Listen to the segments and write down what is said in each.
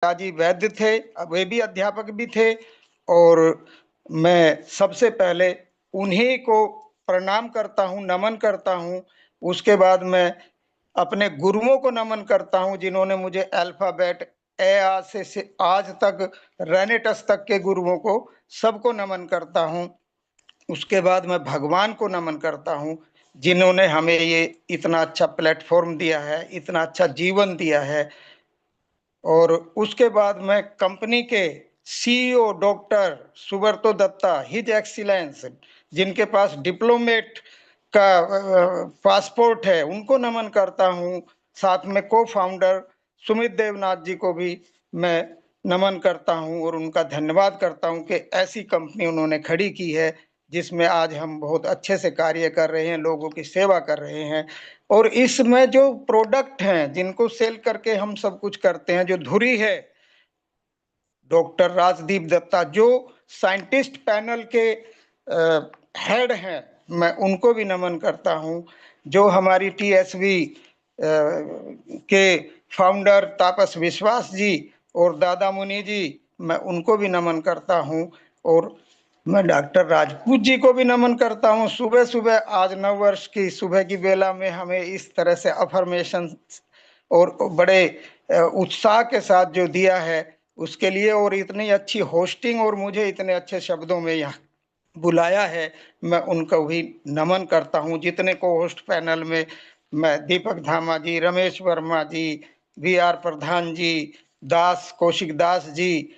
राजी वैद्य थे, वे भी अध्यापक भी थे। और मैं सबसे पहले उन्हीं को प्रणाम करता हूँ, नमन करता हूँ। उसके बाद मैं अपने गुरुओं को नमन करता हूँ, जिन्होंने मुझे अल्फाबेट ए आ से आज तक, रेनेटस तक के गुरुओं को सबको नमन करता हूँ। उसके बाद मैं भगवान को नमन करता हूँ, जिन्होंने हमें ये इतना अच्छा प्लेटफॉर्म दिया है, इतना अच्छा जीवन दिया है। और उसके बाद मैं कंपनी के CEO doctor Subroto Dutta, his excellency, जिनके पास डिप्लोमेट का पासपोर्ट है, उनको नमन करता हूँ। साथ में को फाउंडर सुमित देवनाथ जी को भी मैं नमन करता हूँ और उनका धन्यवाद करता हूँ कि ऐसी कंपनी उन्होंने खड़ी की है जिसमें आज हम बहुत अच्छे से कार्य कर रहे हैं, लोगों की सेवा कर रहे हैं। और इसमें जो प्रोडक्ट हैं जिनको सेल करके हम सब कुछ करते हैं, जो धुरी है डॉक्टर राजदीप दत्ता, जो साइंटिस्ट पैनल के हेड हैं, मैं उनको भी नमन करता हूं। जो हमारी टीएसवी के फाउंडर तापस विश्वास जी और दादा मुनि जी, मैं उनको भी नमन करता हूं। और मैं डॉक्टर राजपूत जी को भी नमन करता हूं। सुबह सुबह आज नववर्ष की सुबह की बेला में हमें इस तरह से अफर्मेशन और बड़े उत्साह के साथ जो दिया है उसके लिए, और इतनी अच्छी होस्टिंग और मुझे इतने अच्छे शब्दों में यहाँ बुलाया है, मैं उनको भी नमन करता हूँ। जितने को होस्ट पैनल में मैं दीपक धामा जी, रमेश वर्मा जी, वी आर प्रधान जी, दास कौशिक दास जी,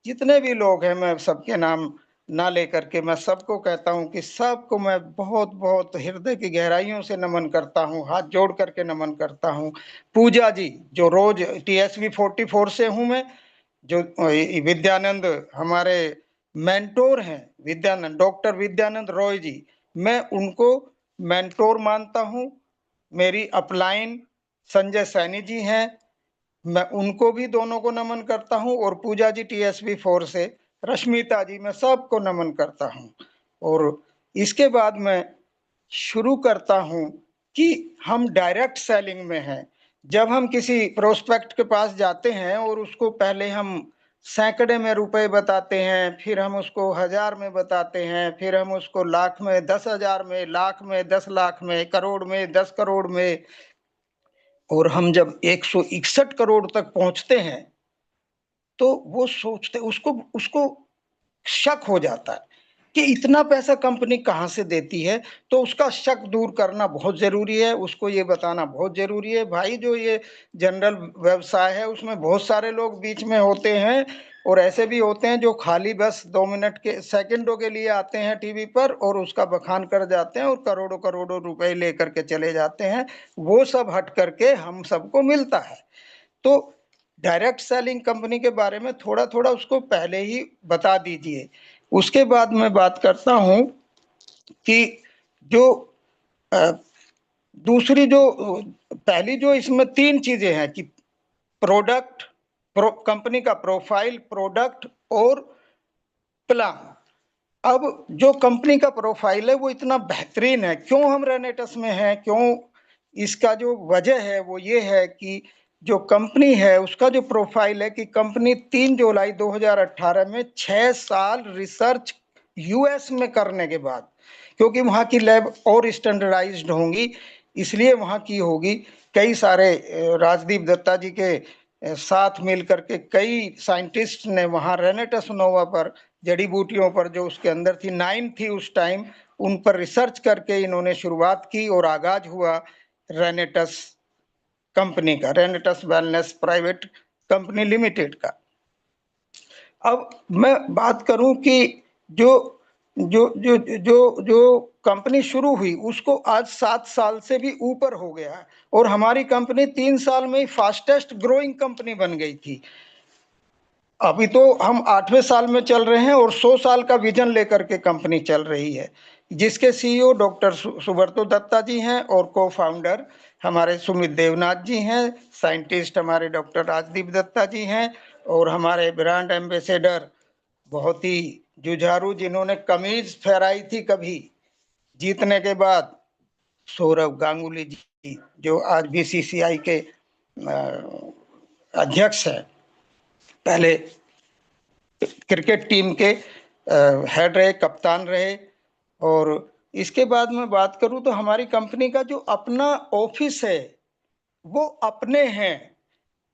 जितने भी लोग हैं, मैं सबके नाम ना लेकर के मैं सबको कहता हूं कि सबको मैं बहुत बहुत हृदय की गहराइयों से नमन करता हूं, हाथ जोड़ करके नमन करता हूं। पूजा जी, जो रोज टीएसवी 44 से हूं मैं, जो विद्यानंद हमारे मेंटोर हैं, विद्यानंद, डॉक्टर विद्यानंद रॉय जी, मैं उनको मेंटोर मानता हूं। मेरी अपलाइन संजय सैनी जी हैं, मैं उनको भी दोनों को नमन करता हूं। और पूजा जी टीएसवी 4 से, रश्मिता जी, मैं सबको नमन करता हूं। और इसके बाद मैं शुरू करता हूं कि हम डायरेक्ट सेलिंग में हैं। जब हम किसी प्रोस्पेक्ट के पास जाते हैं और उसको पहले हम सैकड़े में रुपए बताते हैं, फिर हम उसको हजार में बताते हैं, फिर हम उसको लाख में, 10,000 में, लाख में, 10 लाख में, करोड़ में, 10 करोड़ में, और हम जब 161 करोड़ तक पहुंचते हैं तो वो सोचते, उसको उसको शक हो जाता है कि इतना पैसा कंपनी कहां से देती है। तो उसका शक दूर करना बहुत जरूरी है, उसको ये बताना बहुत जरूरी है, भाई जो ये जनरल व्यवसाय है उसमें बहुत सारे लोग बीच में होते हैं, और ऐसे भी होते हैं जो खाली बस 2 मिनट के, सेकंडों के लिए आते हैं टीवी पर और उसका बखान कर जाते हैं और करोड़ों करोड़ों रुपए लेकर के चले जाते हैं। वो सब हट करके हम सबको मिलता है। तो डायरेक्ट सेलिंग कंपनी के बारे में थोड़ा थोड़ा उसको पहले ही बता दीजिए। उसके बाद मैं बात करता हूं कि जो दूसरी जो पहली जो इसमें 3 चीजें हैं कि प्रोडक्ट, कंपनी का प्रोफाइल, प्रोडक्ट और प्लान। अब जो कंपनी का प्रोफाइल है वो इतना बेहतरीन है, क्यों हम रेनेटस में हैं, क्यों, इसका जो वजह है वो ये है कि जो कंपनी है उसका जो प्रोफाइल है कि कंपनी 3 जुलाई 2018 में 6 साल रिसर्च यूएस में करने के बाद, क्योंकि वहाँ की लैब और स्टैंडर्डाइज्ड होंगी, इसलिए वहाँ की होगी। कई सारे राजदीप दत्ता जी के साथ मिलकर के कई साइंटिस्ट ने वहाँ रेनेटस नोवा पर, जड़ी बूटियों पर जो उसके अंदर थी, 9 थी उस टाइम, उन पर रिसर्च करके इन्होंने शुरुआत की और आगाज हुआ रेनेटस कंपनी का, रेनेटस वेलनेस प्राइवेट कंपनी लिमिटेड का। अब मैं बात करूं कि जो जो जो जो जो कंपनी शुरू हुई उसको आज 7 साल से भी ऊपर हो गया है, और हमारी कंपनी 3 साल में ही फास्टेस्ट ग्रोइंग कंपनी बन गई थी। अभी तो हम 8वें साल में चल रहे हैं और 100 साल का विजन लेकर के कंपनी चल रही है, जिसके सीईओ डॉक्टर सुब्रतो दत्ता जी हैं और को फाउंडर हमारे सुमित देवनाथ जी हैं, साइंटिस्ट हमारे डॉक्टर राजदीप दत्ता जी हैं, और हमारे ब्रांड एम्बेसडर बहुत ही जुझारू, जिन्होंने कमीज फहराई थी कभी जीतने के बाद, सौरव गांगुली जी, जो आज बीसीसीआई के अध्यक्ष हैं। पहले क्रिकेट टीम के हेड रहे, कप्तान रहे। और इसके बाद मैं बात करूं तो हमारी कंपनी का जो अपना ऑफिस है वो अपने हैं।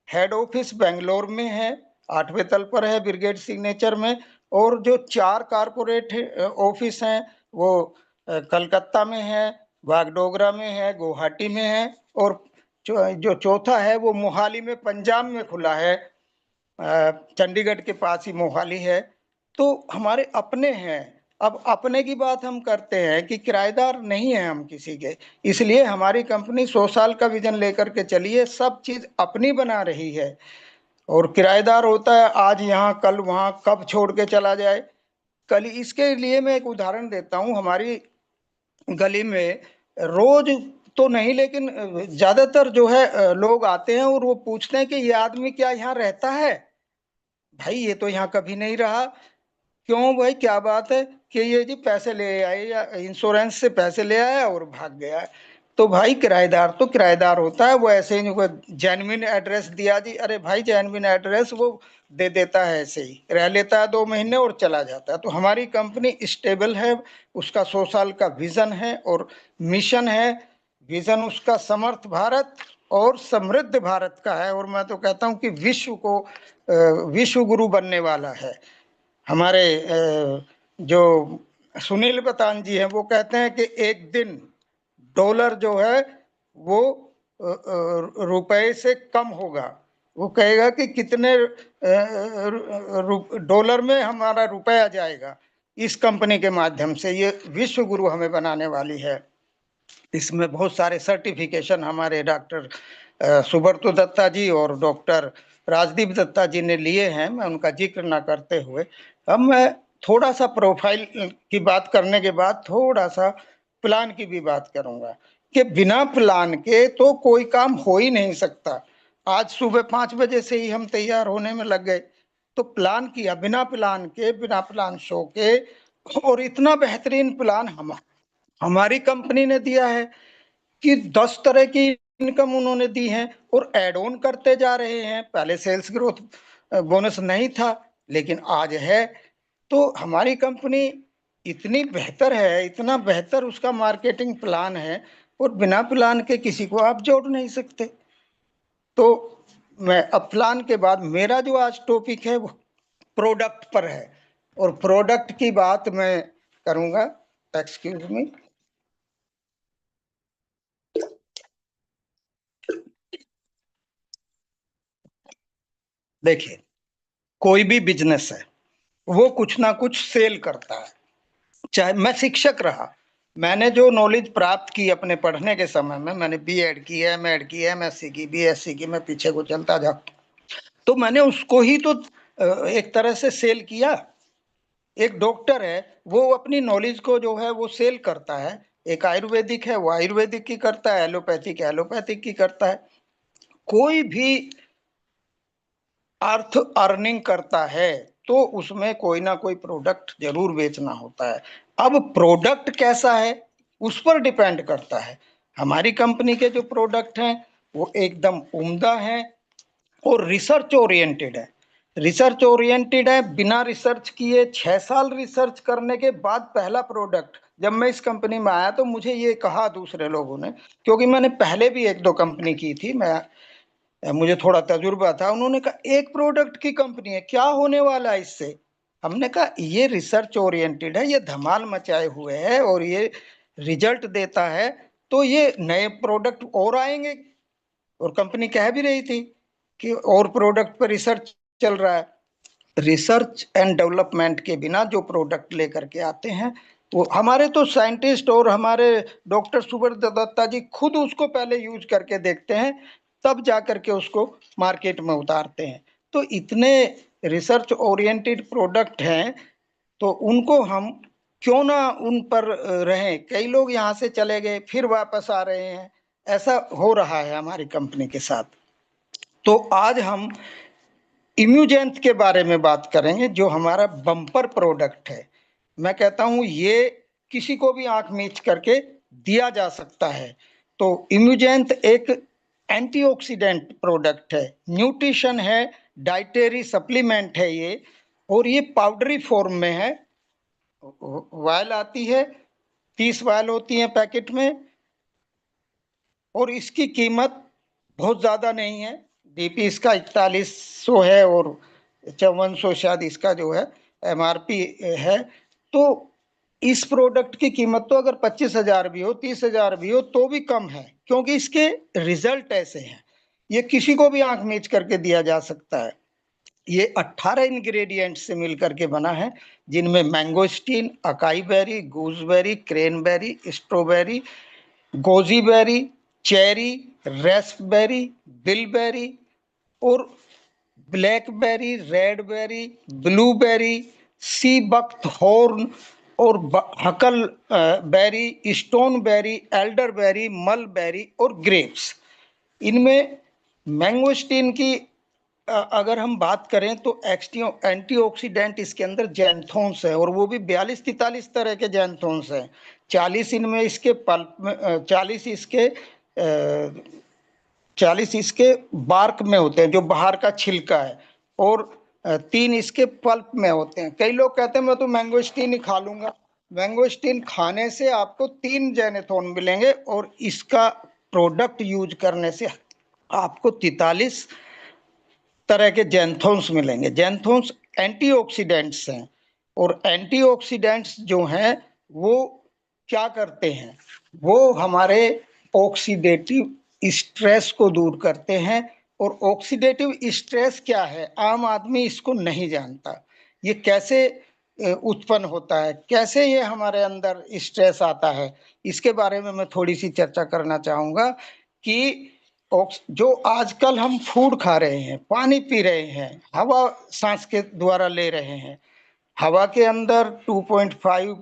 हेड ऑफिस बेंगलोर में है, 8वें तल पर है, ब्रिगेड सिग्नेचर में। और जो 4 कारपोरेट ऑफिस हैं वो कलकत्ता में है, बागडोगरा में है, गुवाहाटी में है। और जो चौथा है वो मोहाली में, पंजाब में खुला है, चंडीगढ़ के पास ही मोहाली है। तो हमारे अपने हैं। अब अपने की बात हम करते हैं कि किराएदार नहीं है हम किसी के। इसलिए हमारी कंपनी 100 साल का विजन लेकर के चली है, सब चीज अपनी बना रही है। और किराएदार होता है आज यहाँ कल वहाँ, कब छोड़ के चला जाए। कल इसके लिए मैं एक उदाहरण देता हूँ। हमारी गली में रोज तो नहीं लेकिन ज्यादातर जो है लोग आते हैं और वो पूछते हैं कि ये आदमी क्या यहाँ रहता है। भाई ये तो यहाँ कभी नहीं रहा। क्यों भाई, क्या बात है? कि ये जी पैसे ले आए या इंश्योरेंस से पैसे ले आया और भाग गया। तो भाई किराएदार तो किराएदार होता है, वो ऐसे ही नहीं जेन्युइन एड्रेस दिया जी, अरे भाई जेन्युइन एड्रेस वो दे देता है, ऐसे ही रह लेता है 2 महीने और चला जाता है। तो हमारी कंपनी स्टेबल है, उसका 100 साल का विजन है और मिशन है। विजन उसका समर्थ भारत और समृद्ध भारत का है। और मैं तो कहता हूँ कि विश्व को विश्व गुरु बनने वाला है। हमारे जो सुनील बतान जी हैं वो कहते हैं कि एक दिन डॉलर जो है वो रुपए से कम होगा। वो कहेगा कि कितने डॉलर में हमारा रुपया जाएगा इस कंपनी के माध्यम से। ये विश्व गुरु हमें बनाने वाली है। इसमें बहुत सारे सर्टिफिकेशन हमारे डॉक्टर सुब्रतो दत्ता जी और डॉक्टर राजदीप दत्ता जी ने लिए हैं। मैं उनका जिक्र ना करते हुए, अब मैं थोड़ा सा प्रोफाइल की बात करने के बाद थोड़ा सा प्लान की भी बात करूंगा कि बिना प्लान के तो कोई काम हो ही नहीं सकता। आज सुबह 5 बजे से ही हम तैयार होने में लग गए। तो प्लान किया, बिना प्लान के, बिना प्लान शो के। और इतना बेहतरीन प्लान हमारी कंपनी ने दिया है कि 10 तरह की इनकम उन्होंने दी है और एड ऑन करते जा रहे हैं। पहले सेल्स ग्रोथ बोनस नहीं था लेकिन आज है। तो हमारी कंपनी इतनी बेहतर है, इतना बेहतर उसका मार्केटिंग प्लान है, और बिना प्लान के किसी को आप जोड़ नहीं सकते। तो मैं अब प्लान के बाद मेरा जो आज टॉपिक है वो प्रोडक्ट पर है, और प्रोडक्ट की बात मैं करूंगा। Excuse me. देखिए, कोई भी बिजनेस है वो कुछ ना कुछ सेल करता है। चाहे मैं शिक्षक रहा, मैंने जो नॉलेज प्राप्त की अपने पढ़ने के समय में, मैंने बीएड की, एमएड की, एमएससी की, बीएससी की, मैं पीछे को चलता जा, तो मैंने उसको ही तो एक तरह से सेल किया। एक डॉक्टर है वो अपनी नॉलेज को जो है वो सेल करता है। एक आयुर्वेदिक है वो आयुर्वेदिक की करता है, एलोपैथिक एलोपैथिक की करता है। कोई भी अर्थ अर्निंग करता है तो उसमें कोई ना कोई प्रोडक्ट जरूर बेचना होता है। अब प्रोडक्ट कैसा है उस पर डिपेंड करता है। हमारी कंपनी के जो प्रोडक्ट हैं वो एकदम उम्दा हैं और रिसर्च ओरिएंटेड है। रिसर्च ओरिएंटेड है, बिना रिसर्च किए 6 साल रिसर्च करने के बाद पहला प्रोडक्ट। जब मैं इस कंपनी में आया तो मुझे ये कहा दूसरे लोगों ने, क्योंकि मैंने पहले भी 1-2 कंपनी की थी, मैं मुझे थोड़ा तजुर्बा था। उन्होंने कहा एक प्रोडक्ट की कंपनी है, क्या होने वाला है इससे? हमने कहा ये रिसर्च ओरिएंटेड है, ये धमाल मचाए हुए है और ये रिजल्ट देता है, तो ये नए प्रोडक्ट और आएंगे। और कंपनी कह भी रही थी कि और प्रोडक्ट पर रिसर्च चल रहा है। रिसर्च एंड डेवलपमेंट के बिना जो प्रोडक्ट लेकर के आते हैं, तो हमारे तो साइंटिस्ट और हमारे डॉक्टर सुब्रत दत्ता जी खुद उसको पहले यूज करके देखते हैं, तब जा करके उसको मार्केट में उतारते हैं। तो इतने रिसर्च ओरिएंटेड प्रोडक्ट हैं, तो उनको हम क्यों ना उन पर रहें। कई लोग यहाँ से चले गए फिर वापस आ रहे हैं, ऐसा हो रहा है हमारी कंपनी के साथ। तो आज हम इम्यूजेंथ के बारे में बात करेंगे, जो हमारा बम्पर प्रोडक्ट है। मैं कहता हूं ये किसी को भी आंख मीच करके दिया जा सकता है। तो इम्यूजेंथ एक एंटीऑक्सीडेंट प्रोडक्ट है, न्यूट्रिशन है, डाइटरी सप्लीमेंट है ये, और ये पाउडरी फॉर्म में है। वायल आती है, 30 वायल होती है पैकेट में, और इसकी कीमत बहुत ज्यादा नहीं है। डीपी इसका 4100 है और 5400 शायद इसका जो है एमआरपी है। तो इस प्रोडक्ट की कीमत तो अगर 25,000 भी हो, 30,000 भी हो, तो भी कम है, क्योंकि इसके रिजल्ट ऐसे हैं। ये किसी को भी आंख मीच करके दिया जा सकता है। ये 18 इंग्रेडिएंट से मिलकर के बना है, जिनमें mangosteen, acai berry, gooseberry, cranberry, strawberry, goji berry, cherry, raspberry, bilberry और blackberry, redberry, blueberry, sea buckthorn और huckleberry, stone berry, elderberry, mulberry और ग्रेप्स। इनमें मैंगोस्टीन की अगर हम बात करें तो एंटीऑक्सीडेंट इसके अंदर जैंथोन्स है, और वो भी 42-43 तरह के जैंथोन्स हैं। 40 इनमें इसके पल्प में, 40 इसके बार्क में होते हैं, जो बाहर का छिलका है, और 3 इसके पल्प में होते हैं। कई लोग कहते हैं मैं तो मैंगोस्टीन ही खा लूंगा। मैंगोस्टीन खाने से आपको 3 जेनेथोन मिलेंगे, और इसका प्रोडक्ट यूज करने से आपको 43 तरह के जैंथोन्स मिलेंगे। जैंथोन्स एंटीऑक्सीडेंट्स हैं, और एंटीऑक्सीडेंट्स जो हैं वो क्या करते हैं, वो हमारे ऑक्सीडेटिव स्ट्रेस को दूर करते हैं। और ऑक्सीडेटिव स्ट्रेस क्या है, आम आदमी इसको नहीं जानता। ये कैसे उत्पन्न होता है, कैसे ये हमारे अंदर स्ट्रेस आता है, इसके बारे में मैं थोड़ी सी चर्चा करना चाहूंगा। कि जो आजकल हम फूड खा रहे हैं, पानी पी रहे हैं, हवा सांस के द्वारा ले रहे हैं, हवा के अंदर 2.5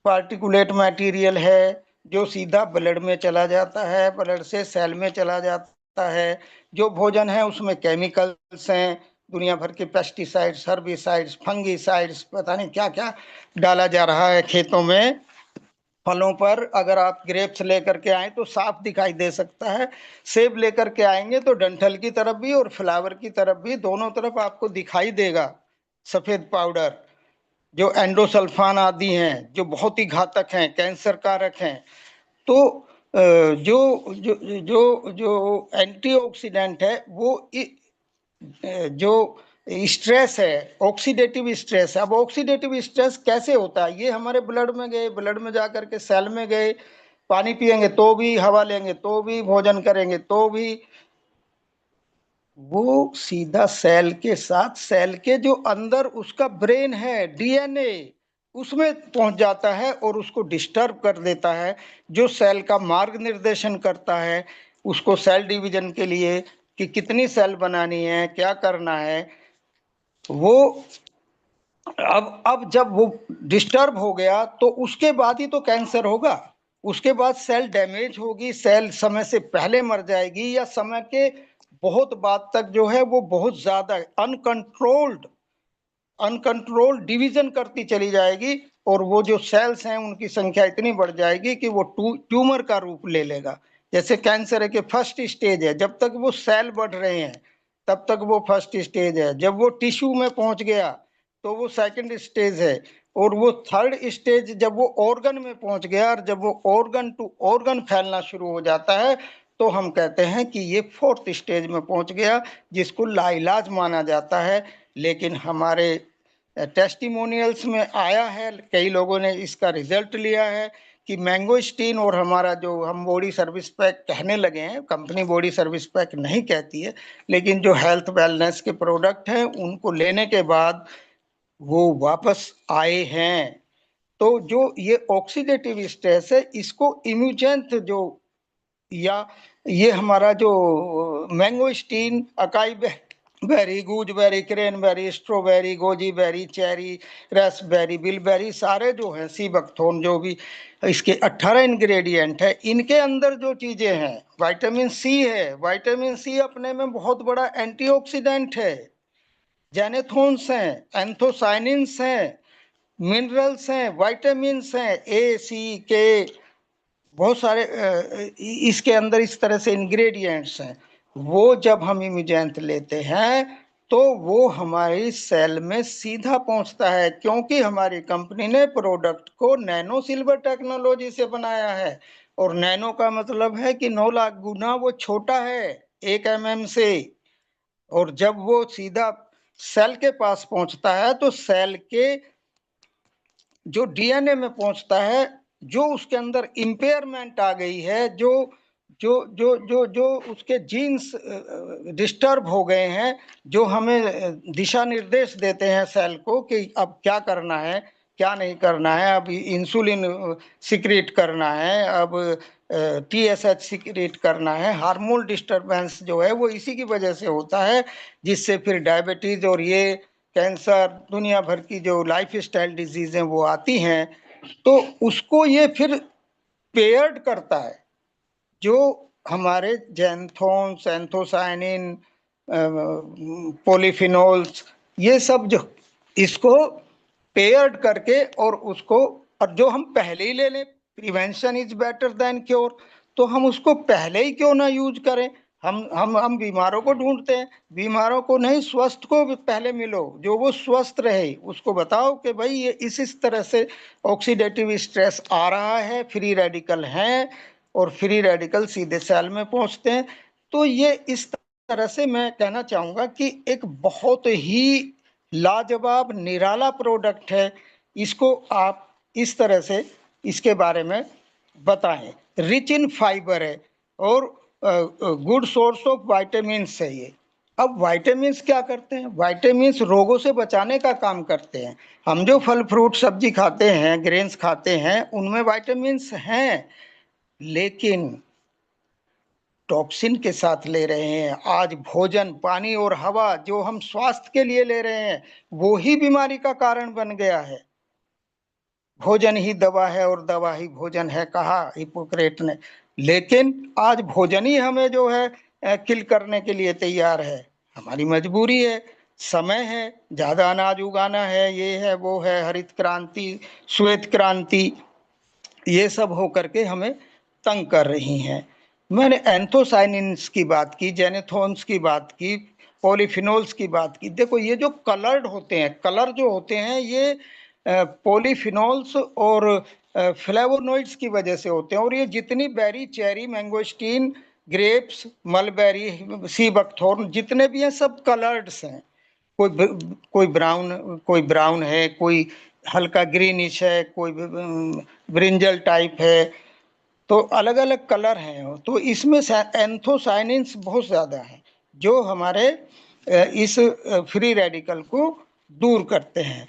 पार्टिकुलेट मटेरियल है, जो सीधा ब्लड में चला जाता है, ब्लड से सेल में चला जाता है। जो भोजन है उसमें केमिकल्स हैं, दुनिया भर के पेस्टिसाइड्स, हर्बिसाइड्स, फंगिसाइड्स, पता नहीं क्या क्या डाला जा रहा है खेतों में। फलों पर अगर आप ग्रेप्स लेकर के आए तो साफ दिखाई दे सकता है। सेब लेकर के आएंगे तो डंठल की तरफ भी और फ्लावर की तरफ भी, दोनों तरफ आपको दिखाई देगा सफेद पाउडर, जो एंडोसल्फान आदि हैं, जो बहुत ही घातक हैं, कैंसर कारक हैं। तो जो जो जो जो एंटीऑक्सीडेंट है वो जो स्ट्रेस है, ऑक्सीडेटिव स्ट्रेस है। अब ऑक्सीडेटिव स्ट्रेस कैसे होता है, ये हमारे ब्लड में गए, ब्लड में जा करके सेल में गए, पानी पिएंगे तो भी, हवा लेंगे तो भी, भोजन करेंगे तो भी, वो सीधा सेल के साथ, सेल के जो अंदर उसका ब्रेन है, डीएनए, उसमें पहुंच जाता है और उसको डिस्टर्ब कर देता है। जो सेल का मार्ग निर्देशन करता है उसको सेल डिवीजन के लिए, कि कितनी सेल बनानी है, क्या करना है, वो अब जब वो डिस्टर्ब हो गया तो उसके बाद ही तो कैंसर होगा। उसके बाद सेल डैमेज होगी, सेल समय से पहले मर जाएगी, या समय के बहुत बाद तक जो है वो बहुत ज्यादा अनकंट्रोल्ड अनकंट्रोल्ड डिवीजन करती चली जाएगी, और वो जो सेल्स हैं उनकी संख्या इतनी बढ़ जाएगी कि वो ट्यूमर का रूप ले लेगा। जैसे कैंसर है कि फर्स्ट स्टेज है, जब तक वो सेल बढ़ रहे हैं तब तक वो फर्स्ट स्टेज है। जब वो टिश्यू में पहुंच गया तो वो सेकंड स्टेज है, और वो थर्ड स्टेज जब वो ऑर्गन में पहुंच गया, और जब वो ऑर्गन टू ऑर्गन फैलना शुरू हो जाता है, तो हम कहते हैं कि ये फोर्थ स्टेज में पहुंच गया, जिसको लाइलाज माना जाता है। लेकिन हमारे टेस्टिमोनियल्स में आया है, कई लोगों ने इसका रिजल्ट लिया है कि मैंगोस्टीन और हमारा जो हम बॉडी सर्विस पैक कहने लगे हैं, कंपनी बॉडी सर्विस पैक नहीं कहती है, लेकिन जो हेल्थ वेलनेस के प्रोडक्ट हैं उनको लेने के बाद वो वापस आए हैं। तो जो ये ऑक्सीडेटिव स्ट्रेस है, इसको इम्यूजेंथ जो, या ये हमारा जो mangosteen, acai berry, gooseberry, cranberry, strawberry, goji berry, cherry, raspberry, bilberry, सारे जो हैं, सी बकथोर्न, जो भी इसके 18 इंग्रेडिएंट है, इनके अंदर जो चीजें हैं, विटामिन सी है। विटामिन सी अपने में बहुत बड़ा एंटीऑक्सीडेंट है। जेनेथोन्स हैं, एंथोसाइनिन्स हैं, मिनरल्स हैं, विटामिन्स हैं, ए, सी, के, बहुत सारे इसके अंदर इस तरह से इंग्रेडिएंट्स हैं। वो जब हम इम्यूजेंट लेते हैं तो वो हमारी सेल में सीधा पहुंचता है, क्योंकि हमारी कंपनी ने प्रोडक्ट को नैनो सिल्वर टेक्नोलॉजी से बनाया है। और नैनो का मतलब है कि 9 लाख गुना वो छोटा है 1 mm से। और जब वो सीधा सेल के पास पहुंचता है तो सेल के जो डीएनए में पहुंचता है, जो उसके अंदर इंपेयरमेंट आ गई है, जो जो जो जो जो उसके जीन्स डिस्टर्ब हो गए हैं, जो हमें दिशा निर्देश देते हैं सेल को कि अब क्या करना है, क्या नहीं करना है, अब इंसुलिन सिक्रीट करना है, अब टीएसएच सिक्रीट करना है। हार्मोन डिस्टरबेंस जो है वो इसी की वजह से होता है, जिससे फिर डायबिटीज और ये कैंसर, दुनिया भर की जो लाइफ स्टाइल डिजीज हैं वो आती हैं। तो उसको ये फिर पेयर्ड करता है, जो हमारे जैंथोन्स, एंथोसाइनिन, पॉलीफिनोल्स, ये सब जो इसको पेयर्ड करके और उसको, और जो हम पहले ही ले लें, prevention is better than cure, तो हम उसको पहले ही क्यों ना यूज करें। हम बीमारों को ढूंढते हैं, बीमारों को नहीं, स्वस्थ को पहले मिलो, जो वो स्वस्थ रहे उसको बताओ कि भाई ये इस तरह से ऑक्सीडेटिव स्ट्रेस आ रहा है, फ्री रेडिकल हैं, और फ्री रेडिकल सीधे सेल में पहुंचते हैं। तो ये इस तरह से मैं कहना चाहूंगा कि एक बहुत ही लाजवाब निराला प्रोडक्ट है। इसको आप इस तरह से इसके बारे में बताएं। रिच इन फाइबर है और गुड सोर्स ऑफ वाइटामिन्स है ये। अब वाइटामिन्स क्या करते हैं? वाइटामिन्स रोगों से बचाने का काम करते हैं। हम जो फल फ्रूट सब्जी खाते हैं, ग्रेन्स खाते हैं, उनमें वाइटामिन्स हैं, लेकिन टॉक्सिन के साथ ले रहे हैं। आज भोजन, पानी और हवा जो हम स्वास्थ्य के लिए ले रहे हैं, वो ही बीमारी का कारण बन गया है। भोजन ही दवा है और दवा ही भोजन है, कहा हिप्पोक्रेट ने। लेकिन आज भोजन ही हमें जो है किल करने के लिए तैयार है। हमारी मजबूरी है, समय है, ज्यादा अनाज उगाना है, ये है वो है, हरित क्रांति, श्वेत क्रांति, ये सब हो करके हमें तंग कर रही हैं। मैंने एंथोसाइनिन्स की बात की, जेनेथोन्स की बात की, पॉलीफिनोल्स की बात की। देखो ये जो कलर्ड होते हैं, कलर जो होते हैं, ये पॉलीफिनोल्स और फ्लेवोनोइड्स की वजह से होते हैं। और ये जितनी berry, cherry, mangosteen, grapes, mulberry, sea buckthorn, जितने भी हैं सब कलर्ड्स हैं। कोई ब्राउन है, कोई हल्का ग्रीनिश है, कोई ब्रिंजल टाइप है, तो अलग अलग कलर हैं। तो इसमें एंथोसाइनिन्स बहुत ज़्यादा हैं, जो हमारे इस फ्री रेडिकल को दूर करते हैं।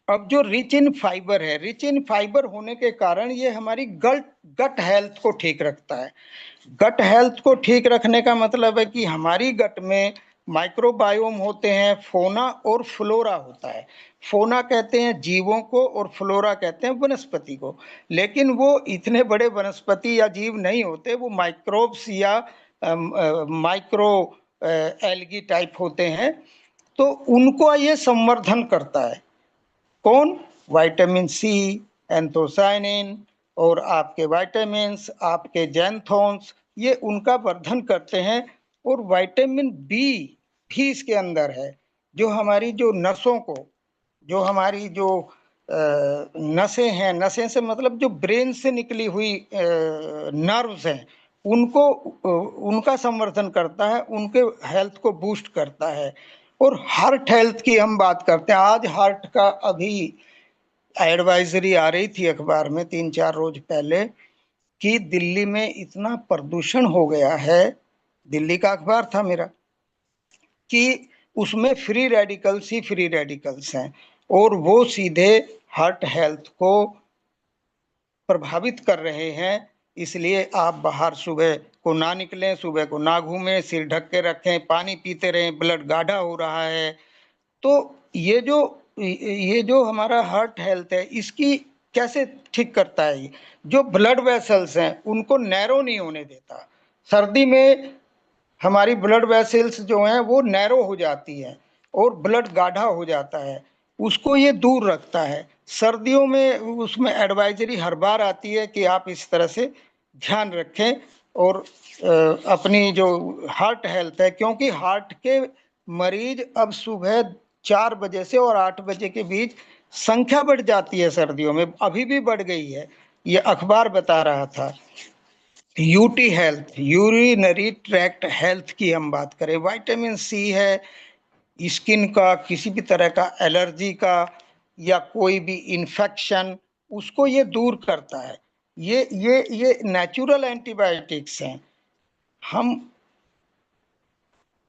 अब जो रिच इन फाइबर है, रिच इन फाइबर होने के कारण ये हमारी गट हेल्थ को ठीक रखता है। गट हेल्थ को ठीक रखने का मतलब है कि हमारी गट में माइक्रोबायोम होते हैं, फोना और फ्लोरा होता है। फोना कहते हैं जीवों को और फ्लोरा कहते हैं वनस्पति को। लेकिन वो इतने बड़े वनस्पति या जीव नहीं होते, वो माइक्रोब्स या माइक्रो एल्गी टाइप होते हैं। तो उनको ये संवर्धन करता है। कौन? विटामिन सी, एंथोसाइनिन और आपके विटामिन्स, आपके जैंथोन्स, ये उनका वर्धन करते हैं। और विटामिन बी भी इसके अंदर है, जो हमारी जो नसों को, जो हमारी जो नसें हैं, नसें से मतलब जो ब्रेन से निकली हुई नर्व्स हैं, उनको उनका संवर्धन करता है, उनके हेल्थ को बूस्ट करता है। और हार्ट हेल्थ की हम बात करते हैं। आज हार्ट का अभी एडवाइजरी आ रही थी अखबार में 3-4 रोज पहले कि दिल्ली में इतना प्रदूषण हो गया है, दिल्ली का अखबार था मेरा, कि उसमें फ्री रेडिकल्स हैं और वो सीधे हार्ट हेल्थ को प्रभावित कर रहे हैं। इसलिए आप बाहर सुबह को ना निकलें, सुबह को ना घूमें, सिर ढक के रखें, पानी पीते रहें, ब्लड गाढ़ा हो रहा है। तो ये जो हमारा हार्ट हेल्थ है, इसकी कैसे ठीक करता है? जो ब्लड वेसल्स हैं उनको नैरो नहीं होने देता। सर्दी में हमारी ब्लड वेसल्स जो हैं वो नैरो हो जाती है और ब्लड गाढ़ा हो जाता है, उसको ये दूर रखता है। सर्दियों में उसमें एडवाइजरी हर बार आती है कि आप इस तरह से ध्यान रखें और अपनी जो हार्ट हेल्थ है, क्योंकि हार्ट के मरीज अब सुबह 4 बजे से और 8 बजे के बीच संख्या बढ़ जाती है सर्दियों में, अभी भी बढ़ गई है, ये अखबार बता रहा था। UT health, urinary tract health की हम बात करें, विटामिन सी है, स्किन का किसी भी तरह का एलर्जी का या कोई भी इन्फेक्शन, उसको ये दूर करता है। ये नेचुरल एंटीबायोटिक्स हैं। हम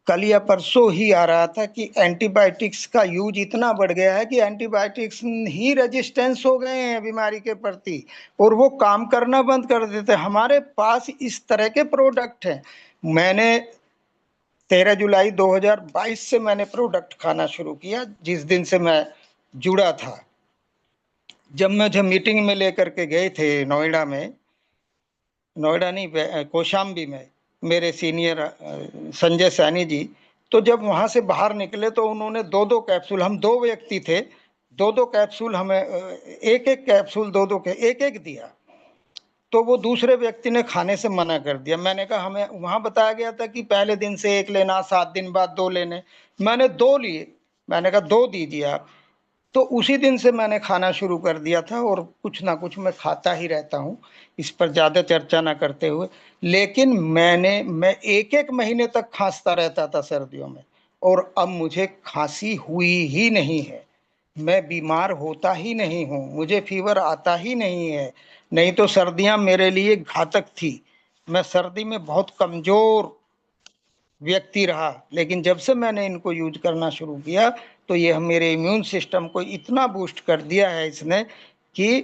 कल या परसों ही आ रहा था कि एंटीबायोटिक्स का यूज इतना बढ़ गया है कि एंटीबायोटिक्स ही रेजिस्टेंस हो गए हैं बीमारी के प्रति, और वो काम करना बंद कर देते हैं। हमारे पास इस तरह के प्रोडक्ट हैं। मैंने 13 जुलाई 2022 से मैंने प्रोडक्ट खाना शुरू किया, जिस दिन से मैं जुड़ा था। जब मुझे मीटिंग में लेकर के गए थे नोएडा में, नोएडा नहीं, कौशाम्बी में, मेरे सीनियर संजय सैनी जी, तो जब वहां से बाहर निकले तो उन्होंने 2-2 कैप्सूल, हम 2 व्यक्ति थे, 2-2 कैप्सूल हमें, एक-एक कैप्सूल 2-2 के एक-एक दिया। तो वो दूसरे व्यक्ति ने खाने से मना कर दिया। मैंने कहा हमें वहां बताया गया था कि पहले दिन से 1 लेना, 7 दिन बाद 2 लेने। मैंने 2 लिए। मैंने कहा 2 दीजिए आप। तो उसी दिन से मैंने खाना शुरू कर दिया था, और कुछ ना कुछ मैं खाता ही रहता हूँ, इस पर ज़्यादा चर्चा ना करते हुए। लेकिन मैं 1-1 महीने तक खांसता रहता था सर्दियों में, और अब मुझे खांसी हुई ही नहीं है। मैं बीमार होता ही नहीं हूँ, मुझे फीवर आता ही नहीं है। नहीं तो सर्दियाँ मेरे लिए घातक थी। मैं सर्दी में बहुत कमज़ोर व्यक्ति रहा, लेकिन जब से मैंने इनको यूज करना शुरू किया तो ये मेरे इम्यून सिस्टम को इतना बूस्ट कर दिया है इसने कि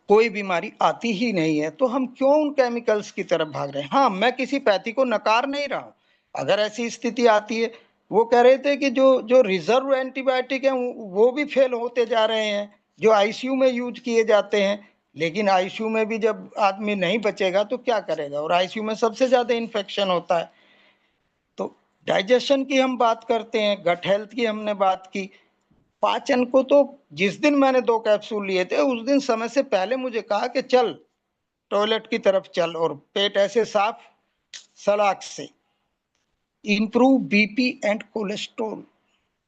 कोई बीमारी आती ही नहीं है। तो हम क्यों उन केमिकल्स की तरफ भाग रहे हैं? हाँ, मैं किसी पैथी को नकार नहीं रहा हूं। अगर ऐसी स्थिति आती है, वो कह रहे थे कि जो जो रिजर्व एंटीबायोटिक है वो भी फेल होते जा रहे हैं, जो आईसीयू में यूज किए जाते हैं। लेकिन आईसीयू में भी जब आदमी नहीं बचेगा तो क्या करेगा? और आईसीयू में सबसे ज्यादा इन्फेक्शन होता है। तो डाइजेशन की हम बात करते हैं, गट हेल्थ की हमने बात की, पाचन को तो जिस दिन मैंने 2 कैप्सूल लिए थे उस दिन समय से पहले मुझे कहा कि चल टॉयलेट की तरफ चल, और पेट ऐसे साफ सलाख से। Improve BP and cholesterol,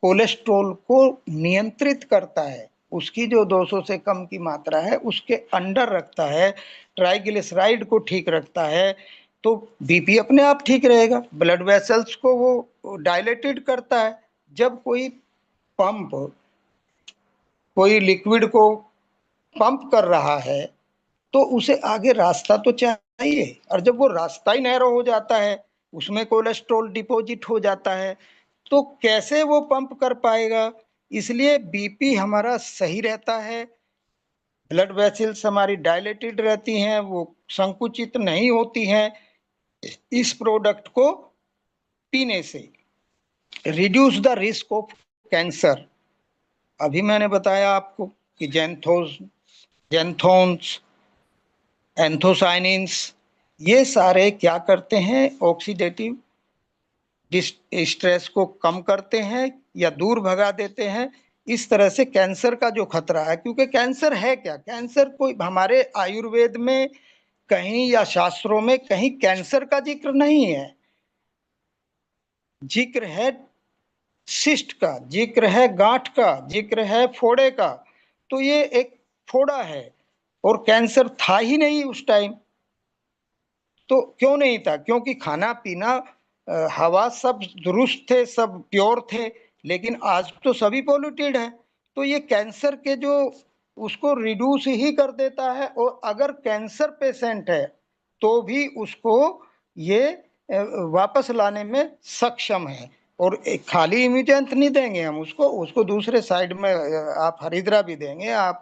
cholesterol को नियंत्रित करता है, उसकी जो 200 से कम की मात्रा है उसके अंडर रखता है, ट्राइग्लिसराइड को ठीक रखता है, तो बीपी अपने आप ठीक रहेगा। ब्लड वेसल्स को वो डायलेटेड करता है। जब कोई पंप कोई लिक्विड को पंप कर रहा है तो उसे आगे रास्ता तो चाहिए, और जब वो रास्ता ही नैरो हो जाता है, उसमें कोलेस्ट्रॉल डिपॉजिट हो जाता है, तो कैसे वो पंप कर पाएगा? इसलिए बीपी हमारा सही रहता है, ब्लड वेसल्स हमारी डायलेटेड रहती हैं, वो संकुचित नहीं होती हैं इस प्रोडक्ट को पीने से। Reduce the risk of cancer, अभी मैंने बताया आपको कि जेंथोन्स, एंथोसाइनिन्स, ये सारे क्या करते हैं? ऑक्सीडेटिव स्ट्रेस को कम करते हैं या दूर भगा देते हैं। इस तरह से कैंसर का जो खतरा है, क्योंकि कैंसर है क्या? कैंसर कोई हमारे आयुर्वेद में कहीं या शास्त्रों में कहीं कैंसर का जिक्र नहीं है। जिक्र है सिस्ट का, जिक्र है गांठ का, जिक्र है फोड़े का। तो ये एक फोड़ा है, और कैंसर था ही नहीं उस टाइम। तो क्यों नहीं था? क्योंकि खाना पीना, हवा सब दुरुस्त थे, सब प्योर थे। लेकिन आज तो सभी पोल्यूटेड है। तो ये कैंसर के जो उसको रिड्यूस ही कर देता है, और अगर कैंसर पेशेंट है तो भी उसको ये वापस लाने में सक्षम है। और एक खाली इम्यूजेंट नहीं देंगे हम उसको, उसको दूसरे साइड में आप हरिद्रा भी देंगे, आप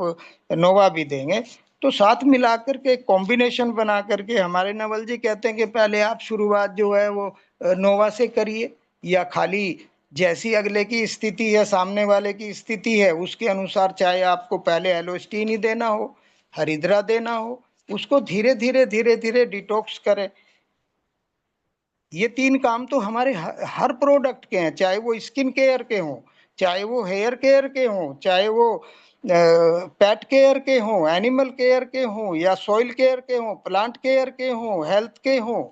नोवा भी देंगे। तो साथ मिला करके कॉम्बिनेशन बना करके, हमारे नवल जी कहते हैं कि पहले आप शुरुआत जो है वो नोवा से करिए, या खाली जैसी अगले की स्थिति है, सामने वाले की स्थिति है, उसके अनुसार, चाहे आपको पहले एलोस्टीन ही देना हो, हरिद्रा देना हो, उसको धीरे धीरे धीरे धीरे डिटॉक्स करें। ये 3 काम तो हमारे हर प्रोडक्ट के हैं, चाहे वो स्किन केयर के हों, चाहे वो हेयर केयर के हों, चाहे वो पेट केयर के हों, एनिमल केयर के हों, या सॉइल केयर के हों, प्लांट केयर के हों, हेल्थ के हों,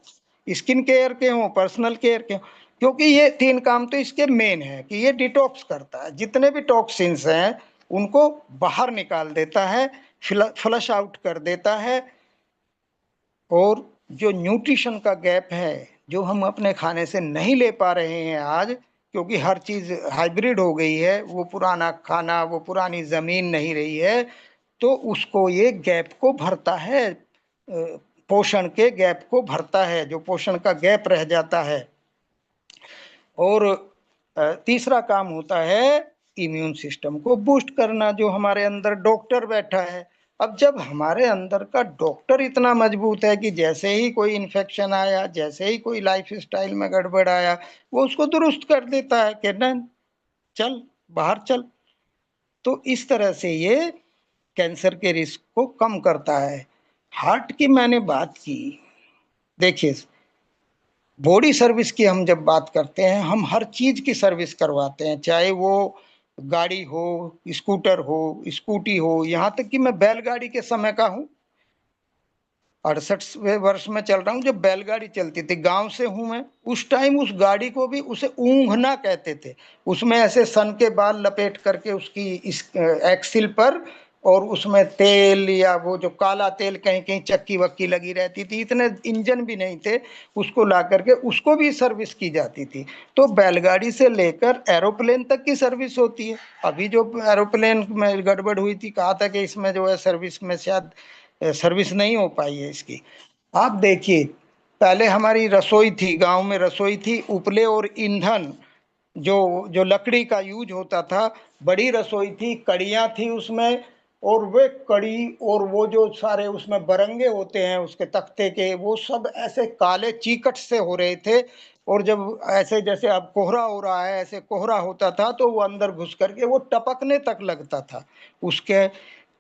स्किन केयर के हों, पर्सनल केयर के हों। क्योंकि ये 3 काम तो इसके मेन है कि ये डिटॉक्स करता है, जितने भी टॉक्सिन्स हैं उनको बाहर निकाल देता है, फ्लश आउट कर देता है। और जो न्यूट्रिशन का गैप है, जो हम अपने खाने से नहीं ले पा रहे हैं आज, क्योंकि हर चीज हाइब्रिड हो गई है, वो पुराना खाना, वो पुरानी जमीन नहीं रही है, तो उसको ये गैप को भरता है, पोषण के गैप को भरता है, जो पोषण का गैप रह जाता है। और तीसरा काम होता है इम्यून सिस्टम को बूस्ट करना, जो हमारे अंदर डॉक्टर बैठा है। अब जब हमारे अंदर का डॉक्टर इतना मजबूत है कि जैसे ही कोई इन्फेक्शन आया, जैसे ही कोई लाइफ स्टाइल में गड़बड़ आया, वो उसको दुरुस्त कर देता है कि नहीं, चल बाहर चल। तो इस तरह से ये कैंसर के रिस्क को कम करता है। हार्ट की मैंने बात की, देखिए बॉडी सर्विस की हम जब बात करते हैं, हम हर चीज की सर्विस करवाते हैं, चाहे वो गाड़ी हो, स्कूटर हो, स्कूटी हो, यहाँ तक कि मैं बैलगाड़ी के समय का हूँ। 68वें वर्ष में चल रहा हूँ जब बैलगाड़ी चलती थी, गांव से हूं मैं। उस टाइम उस गाड़ी को भी उसे ऊंघना कहते थे। उसमें ऐसे सन के बाल लपेट करके उसकी इस एक्सिल पर, और उसमें तेल या वो जो काला तेल कहीं कहीं चक्की वक्की लगी रहती थी, इतने इंजन भी नहीं थे, उसको ला करके उसको भी सर्विस की जाती थी। तो बैलगाड़ी से लेकर एरोप्लेन तक की सर्विस होती है। अभी जो एरोप्लेन में गड़बड़ हुई थी, कहा था कि इसमें जो है सर्विस में शायद सर्विस नहीं हो पाई है इसकी। आप देखिए, पहले हमारी रसोई थी, गांव में रसोई थी, उपले और ईंधन, जो जो लकड़ी का यूज होता था, बड़ी रसोई थी, कड़ियां थी उसमें, और वे कड़ी और वो जो सारे उसमें बरंगे होते हैं उसके तख्ते के, वो सब ऐसे काले चीकट से हो रहे थे। और जब ऐसे जैसे अब कोहरा हो रहा है, ऐसे कोहरा होता था, तो वो अंदर घुस करके वो टपकने तक लगता था उसके,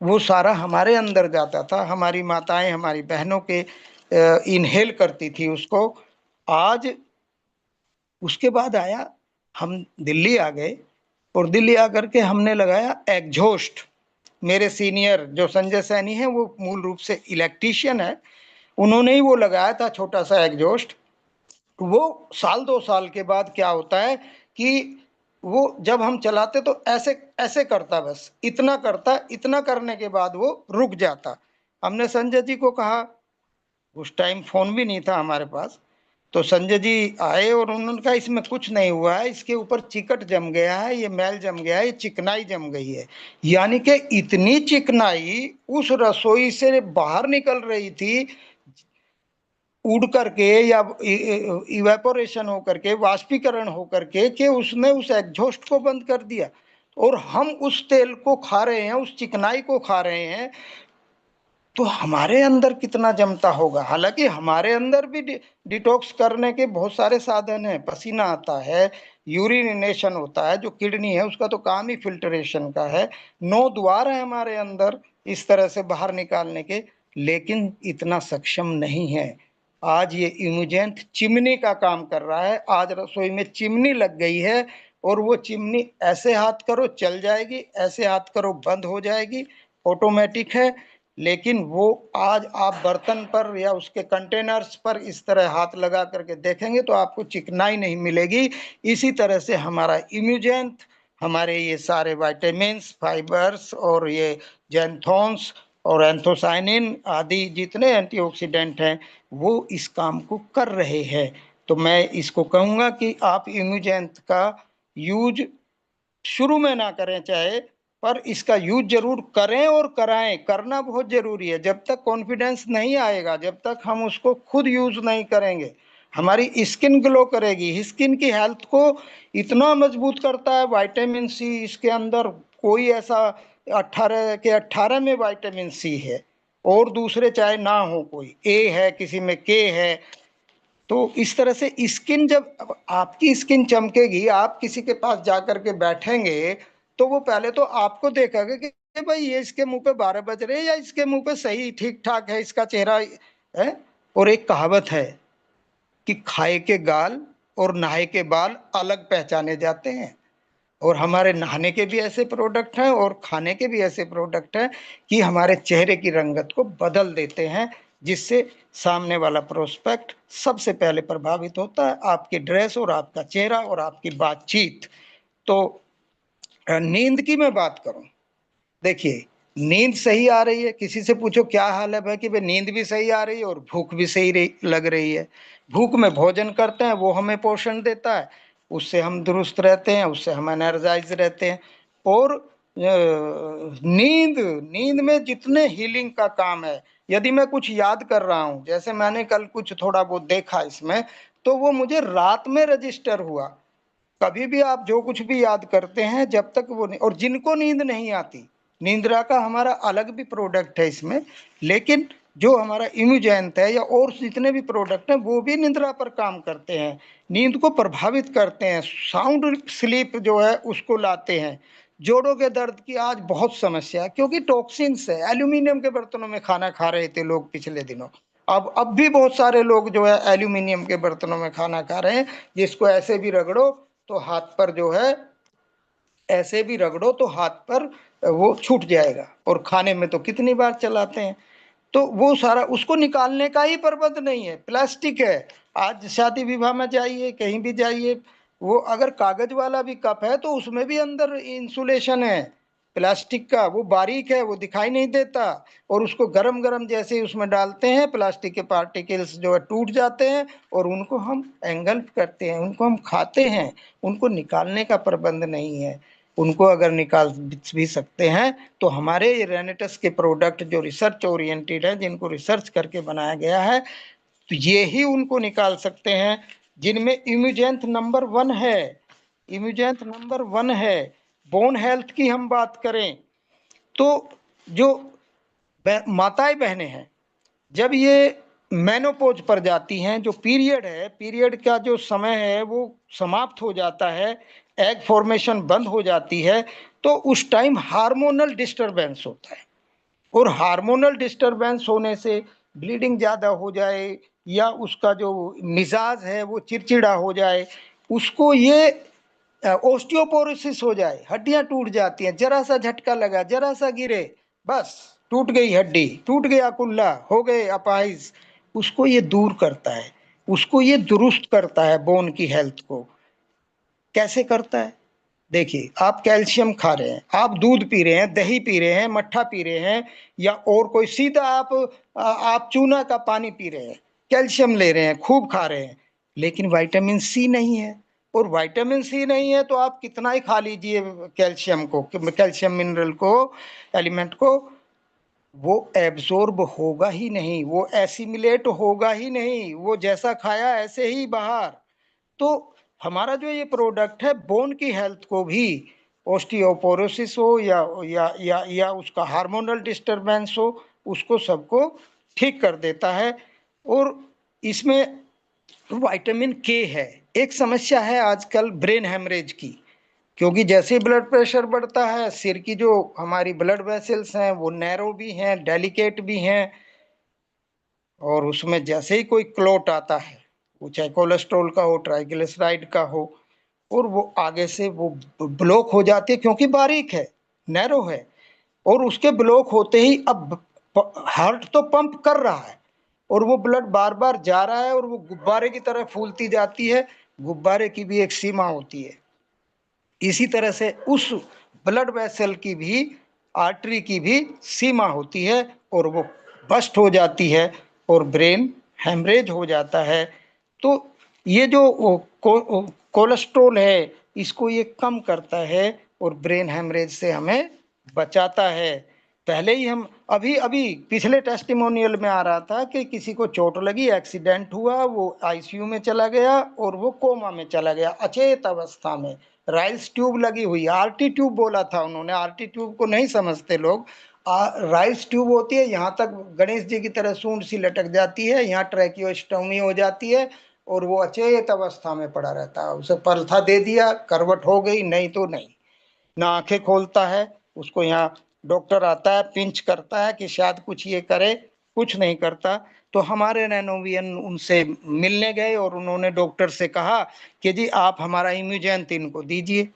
वो सारा हमारे अंदर जाता था। हमारी माताएं, हमारी बहनों के इनहेल करती थी उसको। आज उसके बाद आया, हम दिल्ली आ गए, और दिल्ली आकर के हमने लगाया एग्जॉस्ट। मेरे सीनियर जो संजय सैनी है, वो मूल रूप से इलेक्ट्रीशियन है, उन्होंने ही वो लगाया था छोटा सा एग्जॉस्ट। वो साल 2 साल के बाद क्या होता है कि वो जब हम चलाते तो ऐसे ऐसे करता, बस इतना करता, इतना करने के बाद वो रुक जाता। हमने संजय जी को कहा, उस टाइम फोन भी नहीं था हमारे पास, तो संजय जी आए और उन्होंने कहा इसमें कुछ नहीं हुआ है, इसके ऊपर चिकट जम गया है, ये मैल जम गया है, ये चिकनाई जम गई है। यानी कि इतनी चिकनाई उस रसोई से बाहर निकल रही थी, उड़ करके या इवेपोरेशन हो करके, वाष्पीकरण हो करके, कि उसने उस एग्जॉस्ट को बंद कर दिया। और हम उस तेल को खा रहे हैं, उस चिकनाई को खा रहे हैं, तो हमारे अंदर कितना जमता होगा। हालांकि हमारे अंदर भी डिटॉक्स करने के बहुत सारे साधन हैं, पसीना आता है, यूरिनेशन होता है, जो किडनी है उसका तो काम ही फिल्ट्रेशन का है, 9 द्वार है हमारे अंदर इस तरह से बाहर निकालने के, लेकिन इतना सक्षम नहीं है। आज ये इम्यूजेंट चिमनी का काम कर रहा है। आज रसोई में चिमनी लग गई है, और वो चिमनी ऐसे हाथ करो चल जाएगी, ऐसे हाथ करो बंद हो जाएगी, ऑटोमेटिक है। लेकिन वो आज आप बर्तन पर या उसके कंटेनर्स पर इस तरह हाथ लगा करके देखेंगे तो आपको चिकनाई नहीं मिलेगी। इसी तरह से हमारा इम्यूजेंट, हमारे ये सारे विटामिन्स, फाइबर्स और ये जैंथोन्स और एंथोसाइनिन आदि जितने एंटीऑक्सीडेंट हैं, वो इस काम को कर रहे हैं। तो मैं इसको कहूँगा कि आप इम्यूजेंट का यूज शुरू में ना करें चाहे, पर इसका यूज जरूर करें और कराएं। करना बहुत जरूरी है। जब तक कॉन्फिडेंस नहीं आएगा, जब तक हम उसको खुद यूज नहीं करेंगे, हमारी स्किन ग्लो करेगी। स्किन की हेल्थ को इतना मजबूत करता है विटामिन सी इसके अंदर, कोई ऐसा 18 के 18 में विटामिन सी है, और दूसरे चाहे ना हो, कोई ए है, किसी में के है। तो इस तरह से स्किन, जब आपकी स्किन चमकेगी, आप किसी के पास जाकर के बैठेंगे, तो वो पहले तो आपको देखेगा कि भाई ये इसके मुंह पे 12 बज रहे हैं, या इसके मुंह पे सही ठीक ठाक है इसका चेहरा है। और एक कहावत है कि खाए के गाल और नहाए के बाल अलग पहचाने जाते हैं। और हमारे नहाने के भी ऐसे प्रोडक्ट हैं और खाने के भी ऐसे प्रोडक्ट हैं कि हमारे चेहरे की रंगत को बदल देते हैं। जिससे सामने वाला प्रोस्पेक्ट सबसे पहले प्रभावित होता है, आपकी ड्रेस और आपका चेहरा और आपकी बातचीत। तो नींद की मैं बात करूं, देखिए नींद सही आ रही है, किसी से पूछो क्या हाल है भाई, कि भाई नींद भी सही आ रही है और भूख भी सही लग रही है। भूख में भोजन करते हैं, वो हमें पोषण देता है, उससे हम दुरुस्त रहते हैं, उससे हम एनर्जाइज रहते हैं। और नींद नींद में जितने हीलिंग का काम है, यदि मैं कुछ याद कर रहा हूं, जैसे मैंने कल कुछ थोड़ा बहुत देखा इसमें, तो वो मुझे रात में रजिस्टर हुआ। कभी भी आप जो कुछ भी याद करते हैं, जब तक वो नहीं, और जिनको नींद नहीं आती, निंद्रा का हमारा अलग भी प्रोडक्ट है इसमें, लेकिन जो हमारा इम्यूजैंत है या और जितने भी प्रोडक्ट हैं वो भी निंद्रा पर काम करते हैं, नींद को प्रभावित करते हैं, साउंड स्लीप जो है उसको लाते हैं। जोड़ों के दर्द की आज बहुत समस्या है, क्योंकि टॉक्सिन्स है। एल्यूमिनियम के बर्तनों में खाना खा रहे थे लोग पिछले दिनों, अब भी बहुत सारे लोग जो है एल्यूमिनियम के बर्तनों में खाना खा रहे हैं, जिसको ऐसे भी रगड़ो तो हाथ पर जो है, ऐसे भी रगड़ो तो हाथ पर वो छूट जाएगा, और खाने में तो कितनी बार चलाते हैं। तो वो सारा, उसको निकालने का ही प्रबंध नहीं है, प्लास्टिक है। आज शादी विवाह में जाइए, कहीं भी जाइए, वो अगर कागज वाला भी कप है तो उसमें भी अंदर इंसुलेशन है प्लास्टिक का, वो बारीक है, वो दिखाई नहीं देता। और उसको गरम गरम जैसे ही उसमें डालते हैं, प्लास्टिक के पार्टिकल्स जो है टूट जाते हैं, और उनको हम एंगल्प करते हैं, उनको हम खाते हैं। उनको निकालने का प्रबंध नहीं है। उनको अगर निकाल भी सकते हैं तो हमारे ये रेनेटस के प्रोडक्ट जो रिसर्च ओरिएंटेड है, जिनको रिसर्च करके बनाया गया है, तो ये ही उनको निकाल सकते हैं, जिनमें इम्यूजेंथ नंबर 1 है। इम्यूजेंथ नंबर 1 है। बोन हेल्थ की हम बात करें तो जो माताएं बहनें हैं, जब ये मेनोपोज पर जाती हैं, जो पीरियड है, पीरियड का जो समय है वो समाप्त हो जाता है, एग फॉर्मेशन बंद हो जाती है, तो उस टाइम हार्मोनल डिस्टरबेंस होता है। और हार्मोनल डिस्टरबेंस होने से ब्लीडिंग ज़्यादा हो जाए, या उसका जो मिजाज है वो चिड़चिड़ा हो जाए, उसको ये ओस्टियोपोरोसिस हो जाए, हड्डियां टूट जाती हैं, जरा सा झटका लगा, जरा सा गिरे, बस टूट गई हड्डी, टूट गया कुल्ला, हो गए अपाहिज। उसको ये दूर करता है, उसको ये दुरुस्त करता है, बोन की हेल्थ को। कैसे करता है? देखिए, आप कैल्शियम खा रहे हैं, आप दूध पी रहे हैं, दही पी रहे हैं, मट्ठा पी रहे हैं, या और कोई सीधा आप चूना का पानी पी रहे हैं, कैल्शियम ले रहे हैं, खूब खा रहे हैं, लेकिन विटामिन सी नहीं है। और विटामिन सी नहीं है तो आप कितना ही खा लीजिए कैल्शियम को, कैल्शियम मिनरल को, एलिमेंट को, वो एब्जॉर्ब होगा ही नहीं, वो एसिमिलेट होगा ही नहीं, वो जैसा खाया ऐसे ही बाहर। तो हमारा जो ये प्रोडक्ट है, बोन की हेल्थ को भी, ओस्टियोपोरोसिस हो या उसका हार्मोनल डिस्टरबेंस हो, उसको सबको ठीक कर देता है। और इसमें विटामिन के है। एक समस्या है आजकल ब्रेन हेमरेज की, क्योंकि जैसे ही ब्लड प्रेशर बढ़ता है, सिर की जो हमारी ब्लड वेसल्स हैं वो नैरो भी हैं, डेलिकेट भी हैं, और उसमें जैसे ही कोई क्लोट आता है, वो चाहे कोलेस्ट्रॉल का हो, ट्राइग्लिसराइड का हो, और वो आगे से वो ब्लॉक हो जाती है, क्योंकि बारीक है, नैरो है। और उसके ब्लॉक होते ही अब हार्ट तो पंप कर रहा है, और वो ब्लड बार बार जा रहा है, और वो गुब्बारे की तरह फूलती जाती है। गुब्बारे की भी एक सीमा होती है। इसी तरह से उस ब्लड वेसल की भी, आर्टरी की भी सीमा होती है, और वो बस्ट हो जाती है और ब्रेन हेमरेज हो जाता है। तो ये जो कोलेस्ट्रॉल है, इसको ये कम करता है और ब्रेन हेमरेज से हमें बचाता है। पहले ही हम, अभी अभी पिछले टेस्टिमोनियल में आ रहा था कि किसी को चोट लगी, एक्सीडेंट हुआ, वो आईसीयू में चला गया और वो कोमा में चला गया, अचेत अवस्था में, राइल्स ट्यूब लगी हुई, आरटी ट्यूब बोला था उन्होंने। आरटी ट्यूब को नहीं समझते लोग। राइल्स ट्यूब होती है, यहाँ तक गणेश जी की तरह सूंड सी लटक जाती है, यहाँ ट्रैकियोस्टोमी हो जाती है, और वो अचेत अवस्था में पड़ा रहता है। उसे पलथा दे दिया, करवट हो गई, नहीं तो नहीं। ना आंखें खोलता है, उसको यहाँ डॉक्टर आता है, पिंच करता है कि शायद कुछ ये करे, कुछ नहीं करता। तो हमारे नैनोवियन उनसे मिलने गए और उन्होंने डॉक्टर से कहा कि जी आप हमारा इम्यूजेंट इनको दीजिए।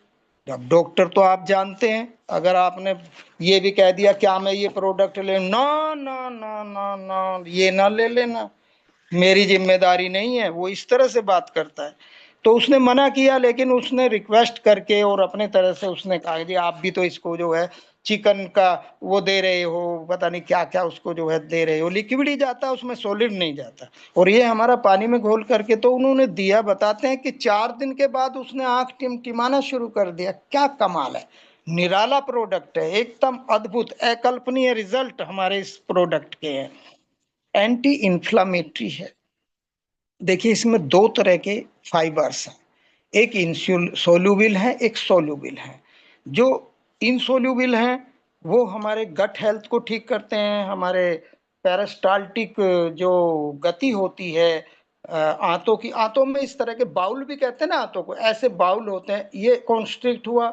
अब डॉक्टर तो आप जानते हैं, अगर आपने ये भी कह दिया क्या मैं ये प्रोडक्ट ले, ना ना ना ना ना, ये ना ले लेना, मेरी जिम्मेदारी नहीं है, वो इस तरह से बात करता है। तो उसने मना किया, लेकिन उसने रिक्वेस्ट करके और अपने तरह से उसने कहा जी आप भी तो इसको जो है चिकन का वो दे रहे हो, पता नहीं क्या क्या उसको जो है दे रहे हो, लिक्विड ही जाता है उसमें, सॉलिड नहीं जाता। और ये हमारा पानी में घोल करके तो उन्होंने दिया। बताते हैं कि 4 दिन के बाद उसने आंख टिमटिमाना शुरू कर दिया। क्या कमाल है, निराला प्रोडक्ट है, एकदम अद्भुत अकल्पनीय रिजल्ट हमारे इस प्रोडक्ट के हैं। एंटी इन्फ्लामेटरी है। देखिए इसमें दो तरह के फाइबर्स हैं, एक इंसोल्यूबल है, एक सोल्यूबल है। जो इंसोल्यूबल हैं वो हमारे गट हेल्थ को ठीक करते हैं, हमारे पेरिस्टाल्टिक जो गति होती है आंतों की, आंतों में इस तरह के बाउल भी कहते हैं ना, आंतों को ऐसे बाउल होते हैं, ये कॉन्स्ट्रिक्ट हुआ,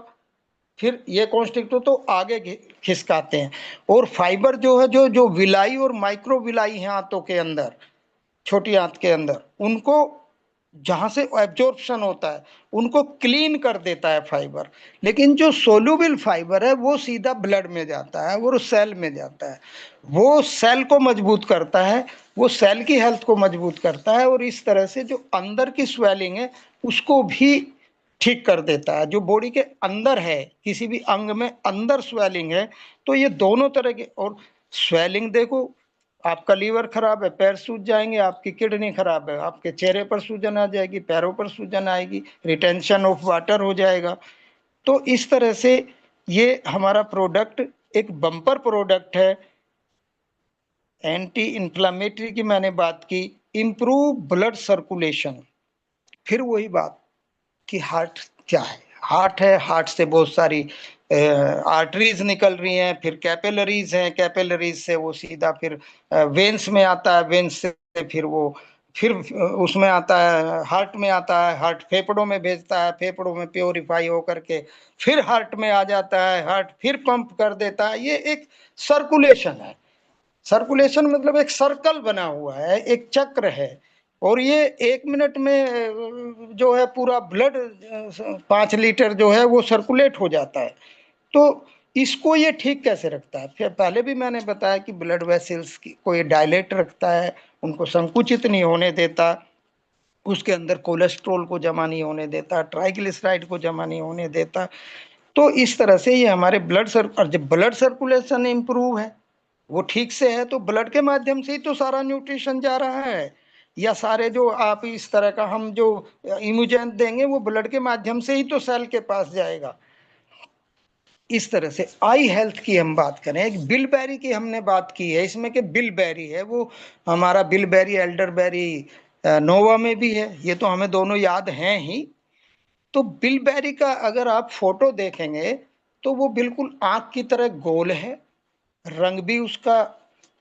फिर ये कॉन्स्ट्रिक्ट हो तो आगे खिसकाते हैं। और फाइबर जो है, जो जो विलाई और माइक्रो विलाई है आंतों के अंदर, छोटी आंत के अंदर, उनको जहां से एब्जॉर्प्शन होता है उनको क्लीन कर देता है फाइबर। लेकिन जो सोल्यूबल फाइबर है वो सीधा ब्लड में जाता है और सेल में जाता है, वो सेल को मजबूत करता है, वो सेल की हेल्थ को मजबूत करता है, और इस तरह से जो अंदर की स्वेलिंग है उसको भी ठीक कर देता है। जो बॉडी के अंदर है, किसी भी अंग में अंदर स्वेलिंग है, तो ये दोनों तरह के। और स्वेलिंग देखो, आपका लीवर खराब है, पैर सूज जाएंगे, आपकी किडनी खराब है, आपके चेहरे पर सूजन आ जाएगी, पैरों पर सूजन आएगी, रिटेंशन ऑफ वाटर हो जाएगा। तो इस तरह से ये हमारा प्रोडक्ट एक बम्पर प्रोडक्ट है। एंटी इंफ्लामेटरी की मैंने बात की, इंप्रूव ब्लड सर्कुलेशन। फिर वही बात कि हार्ट क्या है, हार्ट है, हार्ट से बहुत सारी आर्टरीज निकल रही हैं, फिर कैपिलरीज हैं, कैपिलरीज से वो सीधा फिर वेन्स में आता है, वेन्स से फिर वो फिर उसमें आता है, हार्ट में आता है, हार्ट फेफड़ों में भेजता है, फेफड़ों में प्योरीफाई होकर के फिर हार्ट में आ जाता है, हार्ट फिर पंप कर देता है। ये एक सर्कुलेशन है। सर्कुलेशन मतलब एक सर्कल बना हुआ है, एक चक्र है। और ये 1 मिनट में जो है पूरा ब्लड 5 लीटर जो है वो सर्कुलेट हो जाता है। तो इसको ये ठीक कैसे रखता है? फिर पहले भी मैंने बताया कि ब्लड वेसल्स को ये डायलेट रखता है, उनको संकुचित नहीं होने देता, उसके अंदर कोलेस्ट्रॉल को जमा नहीं होने देता, ट्राइग्लिसराइड को जमा नहीं होने देता। तो इस तरह से ये हमारे और जब ब्लड सर्कुलेशन इंप्रूव है, वो ठीक से है, तो ब्लड के माध्यम से ही तो सारा न्यूट्रिशन जा रहा है, या सारे जो आप इस तरह का हम जो इम्यूजेंट देंगे वो ब्लड के माध्यम से ही तो सेल के पास जाएगा। इस तरह से आई हेल्थ की हम बात करें, एक बिलबेरी की हमने बात की है इसमें, कि बिलबेरी है वो हमारा, बिलबेरी एल्डरबेरी नोवा में भी है, ये तो हमें दोनों याद हैं ही। तो बिलबेरी का अगर आप फोटो देखेंगे तो वो बिल्कुल आंख की तरह गोल है, रंग भी उसका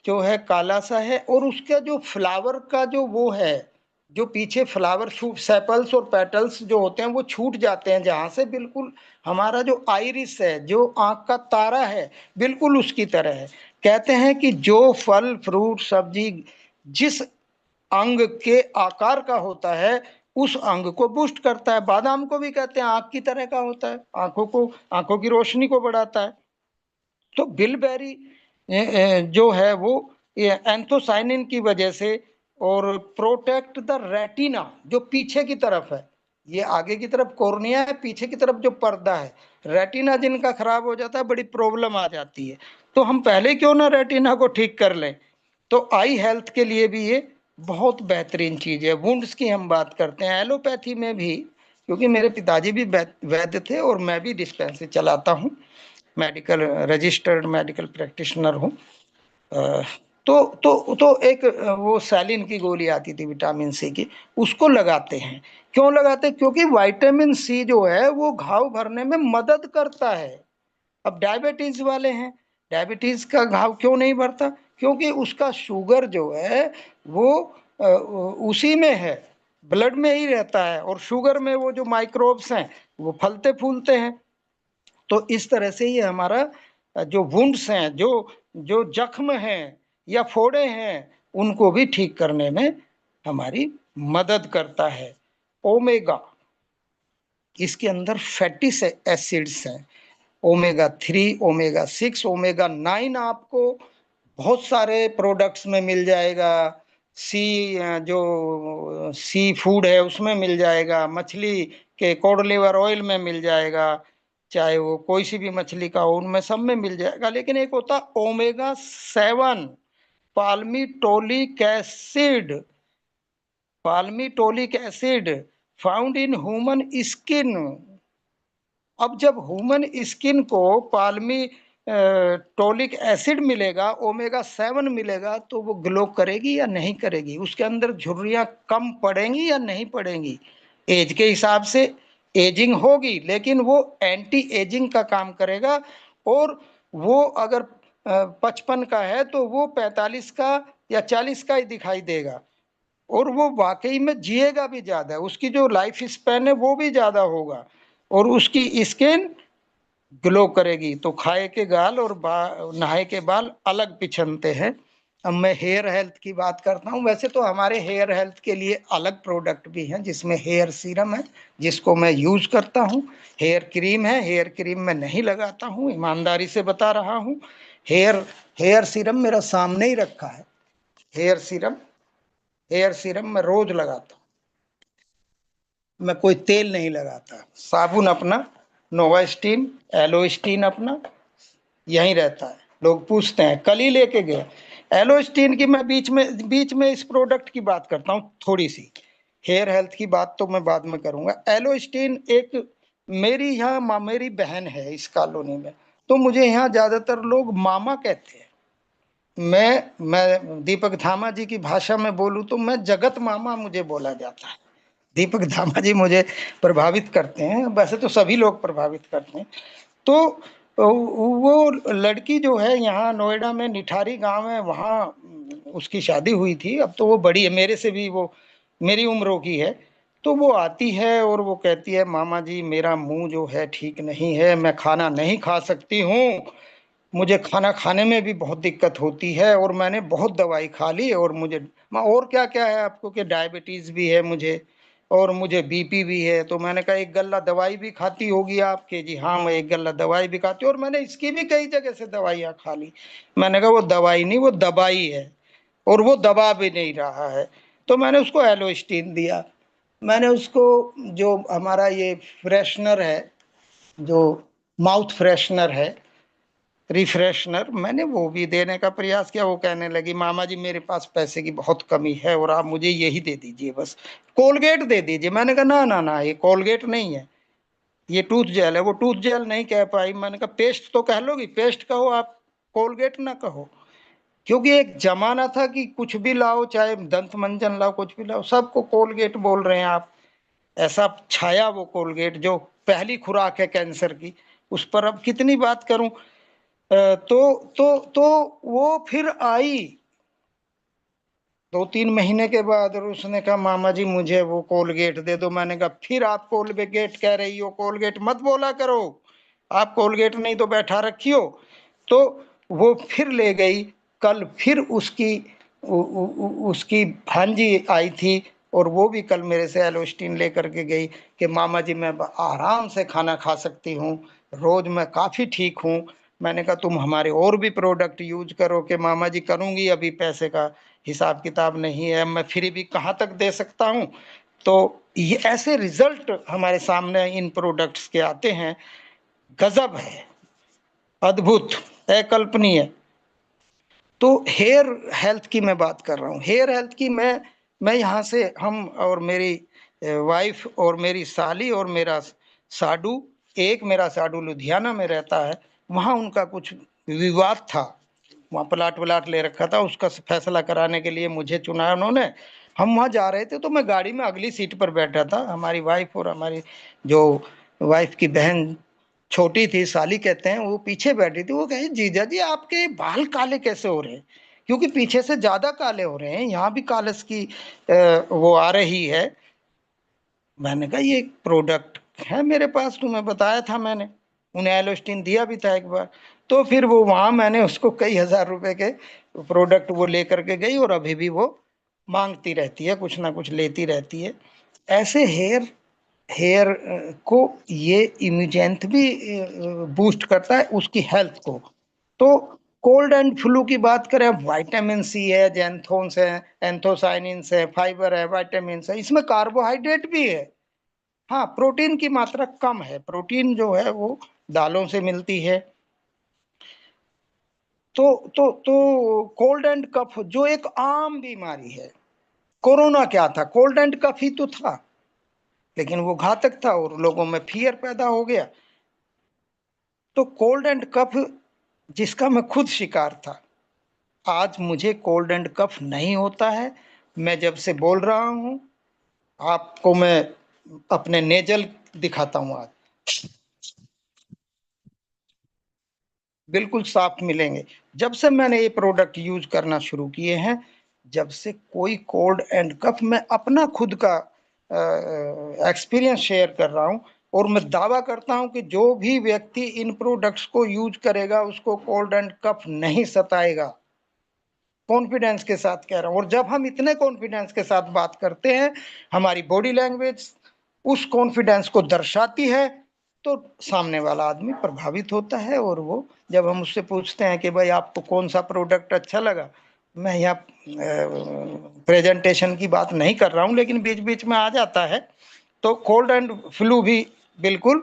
जो है काला सा है, और उसका जो फ्लावर का जो वो है, जो पीछे फ्लावर छूट, सेपल्स और पेटल्स जो होते हैं वो छूट जाते हैं जहां से, बिल्कुल हमारा जो आइरिस है, जो आंख का तारा है, बिल्कुल उसकी तरह है। कहते हैं कि जो फल फ्रूट सब्जी जिस अंग के आकार का होता है उस अंग को बुस्ट करता है। बादाम को भी कहते हैं आंख की तरह का होता है, आंखों की रोशनी को बढ़ाता है। तो बिलबेरी जो है वो ये एंथोसाइनिन की वजह से, और प्रोटेक्ट द रेटिना, जो पीछे की तरफ है, ये आगे की तरफ कॉर्निया है, पीछे की तरफ जो पर्दा है, रेटिना जिनका खराब हो जाता है बड़ी प्रॉब्लम आ जाती है। तो हम पहले क्यों ना रेटिना को ठीक कर लें। तो आई हेल्थ के लिए भी ये बहुत बेहतरीन चीज है। वुंड्स की हम बात करते हैं एलोपैथी में भी, क्योंकि मेरे पिताजी भी वैद्य थे और मैं भी डिस्पेंसरी चलाता हूँ, मेडिकल रजिस्टर्ड मेडिकल प्रैक्टिशनर हूँ। तो एक वो सैलिन की गोली आती थी विटामिन सी की, उसको लगाते हैं। क्यों लगाते हैं? क्योंकि विटामिन सी जो है वो घाव भरने में मदद करता है। अब डायबिटीज वाले हैं, डायबिटीज का घाव क्यों नहीं भरता? क्योंकि उसका शुगर जो है वो उसी में है, ब्लड में ही रहता है, और शुगर में वो जो माइक्रोब्स हैं वो फलते फूलते हैं। तो इस तरह से ये हमारा जो वुंड्स हैं, जो जो जख्म हैं या फोड़े हैं, उनको भी ठीक करने में हमारी मदद करता है। ओमेगा इसके अंदर फैटी एसिड्स हैं, ओमेगा 3, ओमेगा 6, ओमेगा 9 आपको बहुत सारे प्रोडक्ट्स में मिल जाएगा। जो सी फूड है उसमें मिल जाएगा, मछली के कॉड लिवर ऑयल में मिल जाएगा, चाहे वो कोई सी भी मछली का हो उनमें सब में मिल जाएगा। लेकिन एक होता omega 7, palmitoleic acid, palmitoleic acid found in human skin. अब जब ह्यूमन स्किन को पाल्मी टोलिक एसिड मिलेगा, ओमेगा 7 मिलेगा, तो वो ग्लो करेगी या नहीं करेगी, उसके अंदर झुर्रियां कम पड़ेंगी या नहीं पड़ेंगी। एज के हिसाब से एजिंग होगी, लेकिन वो एंटी एजिंग का काम करेगा। और वो अगर 55 का है तो वो 45 का या 40 का ही दिखाई देगा, और वो वाकई में जिएगा भी ज्यादा, उसकी जो लाइफ स्पैन है वो भी ज्यादा होगा, और उसकी स्किन ग्लो करेगी। तो खाए के गाल और नहाए के बाल अलग पिछनते हैं। अब मैं हेयर हेल्थ की बात करता हूँ। वैसे तो हमारे हेयर हेल्थ के लिए अलग प्रोडक्ट भी हैं, जिसमें हेयर सीरम है जिसको मैं यूज करता हूँ, हेयर क्रीम है, हेयर क्रीम मैं नहीं लगाता हूँ, ईमानदारी से बता रहा हूँ। हेयर हेयर सीरम मेरा सामने ही रखा है। हेयर सीरम हेयर सीरम मैं रोज लगाता हूँ। मैं कोई तेल नहीं लगाता, साबुन अपना नोवास्टीन, एलोस्टीन अपना यहीं रहता है। लोग पूछते हैं, कल ही लेके गए एलोस्टीन की। मैं बीच में इस प्रोडक्ट की बात करता हूँ थोड़ी सी। हेयर हेल्थ की बात तो मैं बाद में करूंगा। एलोस्टीन एक मेरी यहाँ मेरी बहन है इस कॉलोनी में, तो मुझे यहाँ ज्यादातर लोग मामा कहते हैं। मैं दीपक धामा जी की भाषा में बोलूँ तो मैं जगत मामा मुझे बोला जाता है। दीपक धामा जी मुझे प्रभावित करते हैं, वैसे तो सभी लोग प्रभावित करते हैं। तो वो लड़की जो है यहाँ नोएडा में निठारी गांव है, वहाँ उसकी शादी हुई थी। अब तो वो बड़ी है, मेरे से भी वो मेरी उम्रों की है। तो वो आती है और वो कहती है, मामा जी मेरा मुंह जो है ठीक नहीं है, मैं खाना नहीं खा सकती हूँ, मुझे खाना खाने में भी बहुत दिक्कत होती है, और मैंने बहुत दवाई खा ली, और मुझे और क्या क्या है आपको कि डायबिटीज भी है मुझे, और मुझे बीपी भी है। तो मैंने कहा एक गल्ला दवाई भी खाती होगी आपके? जी हाँ, मैं एक गल्ला दवाई भी खाती हूँ, और मैंने इसकी भी कई जगह से दवाइयाँ खा ली। मैंने कहा वो दवाई नहीं, वो दबाई है, और वो दबा भी नहीं रहा है। तो मैंने उसको एलोस्टीन दिया। मैंने उसको जो हमारा ये फ्रेशनर है, जो माउथ फ्रेशनर है, रिफ्रेशनर, मैंने वो भी देने का प्रयास किया। वो कहने लगी, मामा जी मेरे पास पैसे की बहुत कमी है और आप मुझे यही दे दीजिए, बस कोलगेट दे दीजिए। मैंने कहा ना ना ना, ये कोलगेट नहीं है, ये टूथ जेल है। वो टूथ जेल नहीं कह पाई। मैंने कहा पेस्ट तो कह लोगी, पेस्ट कहो आप, कोलगेट ना कहो। क्योंकि एक जमाना था कि कुछ भी लाओ, चाहे दंत मंजन लाओ, कुछ भी लाओ, सबको कोलगेट बोल रहे हैं आप। ऐसा छाया वो कोलगेट, जो पहली खुराक है कैंसर की, उस पर अब कितनी बात करूं। तो वो फिर आई 2-3 महीने के बाद, और उसने कहा मामा जी मुझे वो कोलगेट दे दो। मैंने कहा फिर आप कोलगेट कह रही हो, कोलगेट मत बोला करो, आप कोलगेट नहीं तो बैठा रखी हो। तो वो फिर ले गई। कल फिर उसकी भांजी आई थी, और वो भी कल मेरे से एलोस्टीन लेकर के गई कि मामा जी मैं आराम से खाना खा सकती हूँ, रोज मैं काफी ठीक हूँ। मैंने कहा तुम हमारे और भी प्रोडक्ट यूज करो। कि मामा जी करूंगी, अभी पैसे का हिसाब किताब नहीं है, मैं फ्री भी कहाँ तक दे सकता हूँ। तो ये ऐसे रिजल्ट हमारे सामने इन प्रोडक्ट्स के आते हैं, गजब है, अद्भुत, अकल्पनीय। तो हेयर हेल्थ की मैं बात कर रहा हूँ। हेयर हेल्थ की मैं यहाँ से, हम और मेरी वाइफ और मेरी साली और मेरा साडू, एक मेरा साडू लुधियाना में रहता है, वहाँ उनका कुछ विवाद था, वहाँ प्लाट व्लाट ले रखा था, उसका फैसला कराने के लिए मुझे चुना उन्होंने। हम वहाँ जा रहे थे, तो मैं गाड़ी में अगली सीट पर बैठा था। हमारी वाइफ और हमारी जो वाइफ की बहन छोटी थी, साली कहते हैं, वो पीछे बैठी थी। वो कहे जीजा जी आपके बाल काले कैसे हो रहे हैं? क्योंकि पीछे से ज्यादा काले हो रहे हैं, यहाँ भी कालस की वो आ रही है। मैंने कहा ये प्रोडक्ट है मेरे पास, तुम्हें बताया था मैंने, उन्हें एलोस्टीन दिया भी था एक बार। तो फिर वो वहां मैंने उसको कई हजार रुपए के प्रोडक्ट वो लेकर के गई, और अभी भी वो मांगती रहती है, कुछ ना कुछ लेती रहती है। ऐसे हेयर हेयर को ये इम्यूजेंथ भी बूस्ट करता है उसकी हेल्थ को। तो कोल्ड एंड फ्लू की बात करें, विटामिन सी है, जेंथोन्स है, एंथोसाइनिन्स है, फाइबर है, विटामिन है, इसमें कार्बोहाइड्रेट भी है। हाँ, प्रोटीन की मात्रा कम है, प्रोटीन जो है वो दालों से मिलती है। तो कोल्ड एंड कफ जो एक आम बीमारी है, कोरोना क्या था, कोल्ड एंड कफ ही तो था, लेकिन वो घातक था और लोगों में फियर पैदा हो गया। तो कोल्ड एंड कफ जिसका मैं खुद शिकार था, आज मुझे कोल्ड एंड कफ नहीं होता है। मैं जब से बोल रहा हूं, आपको मैं अपने नेजल दिखाता हूं आज, बिल्कुल साफ मिलेंगे। जब से मैंने ये प्रोडक्ट यूज करना शुरू किए हैं, जब से कोई कोल्ड एंड कफ, मैं अपना खुद का एक्सपीरियंस शेयर कर रहा हूं, और मैं दावा करता हूं कि जो भी व्यक्ति इन प्रोडक्ट्स को यूज करेगा उसको कोल्ड एंड कफ नहीं सताएगा। कॉन्फिडेंस के साथ कह रहा हूं। और जब हम इतने कॉन्फिडेंस के साथ बात करते हैं, हमारी बॉडी लैंग्वेज उस कॉन्फिडेंस को दर्शाती है, तो सामने वाला आदमी प्रभावित होता है। और वो जब हम उससे पूछते हैं कि भाई आपको कौन सा प्रोडक्ट अच्छा लगा, मैं यहाँ प्रेजेंटेशन की बात नहीं कर रहा हूँ, लेकिन बीच बीच में आ जाता है, तो कोल्ड एंड फ्लू भी बिल्कुल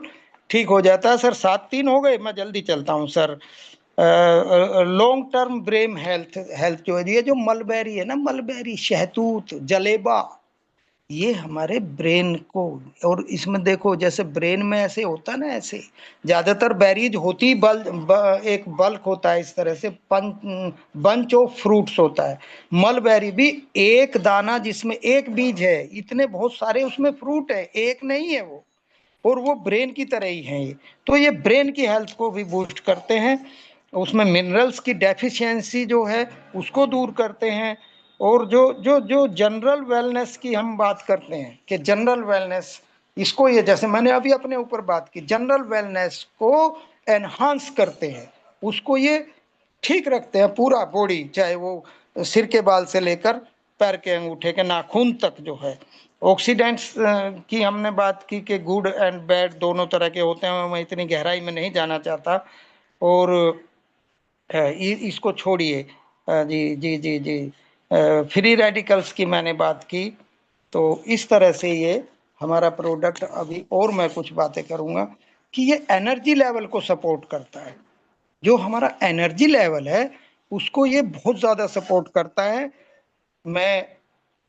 ठीक हो जाता है। सर 7-3 हो गए, मैं जल्दी चलता हूँ sir. Long term brain health health जो है, ये जो मलबेरी है ना, मलबेरी, शहतूत, जलेबा, ये हमारे ब्रेन को, और इसमें देखो जैसे ब्रेन में ऐसे होता है ना, ऐसे ज्यादातर बेरीज होती एक बल्क होता है, इस तरह से बंच ऑफ फ्रूट्स होता है। मलबेरी भी एक दाना जिसमें एक बीज है, इतने बहुत सारे उसमें फ्रूट है, एक नहीं है वो, और वो ब्रेन की तरह ही है ये। तो ये ब्रेन की हेल्थ को भी बूस्ट करते हैं, उसमें मिनरल्स की डेफिशिएंसी जो है उसको दूर करते हैं। और जो जो जो जनरल वेलनेस की हम बात करते हैं कि जनरल वेलनेस, इसको ये जैसे मैंने अभी अपने ऊपर बात की, जनरल वेलनेस को एनहांस करते हैं, उसको ये ठीक रखते हैं पूरा बॉडी, चाहे वो सिर के बाल से लेकर पैर के अंगूठे के नाखून तक जो है। ऑक्सीडेंट्स की हमने बात की कि गुड एंड बैड दोनों तरह के होते हैं, मैं इतनी गहराई में नहीं जाना चाहता। और इसको छोड़िए, जी जी जी जी, फ्री रेडिकल्स की मैंने बात की। तो इस तरह से ये हमारा प्रोडक्ट, अभी और मैं कुछ बातें करूंगा कि ये एनर्जी लेवल को सपोर्ट करता है। जो हमारा एनर्जी लेवल है उसको ये बहुत ज्यादा सपोर्ट करता है। मैं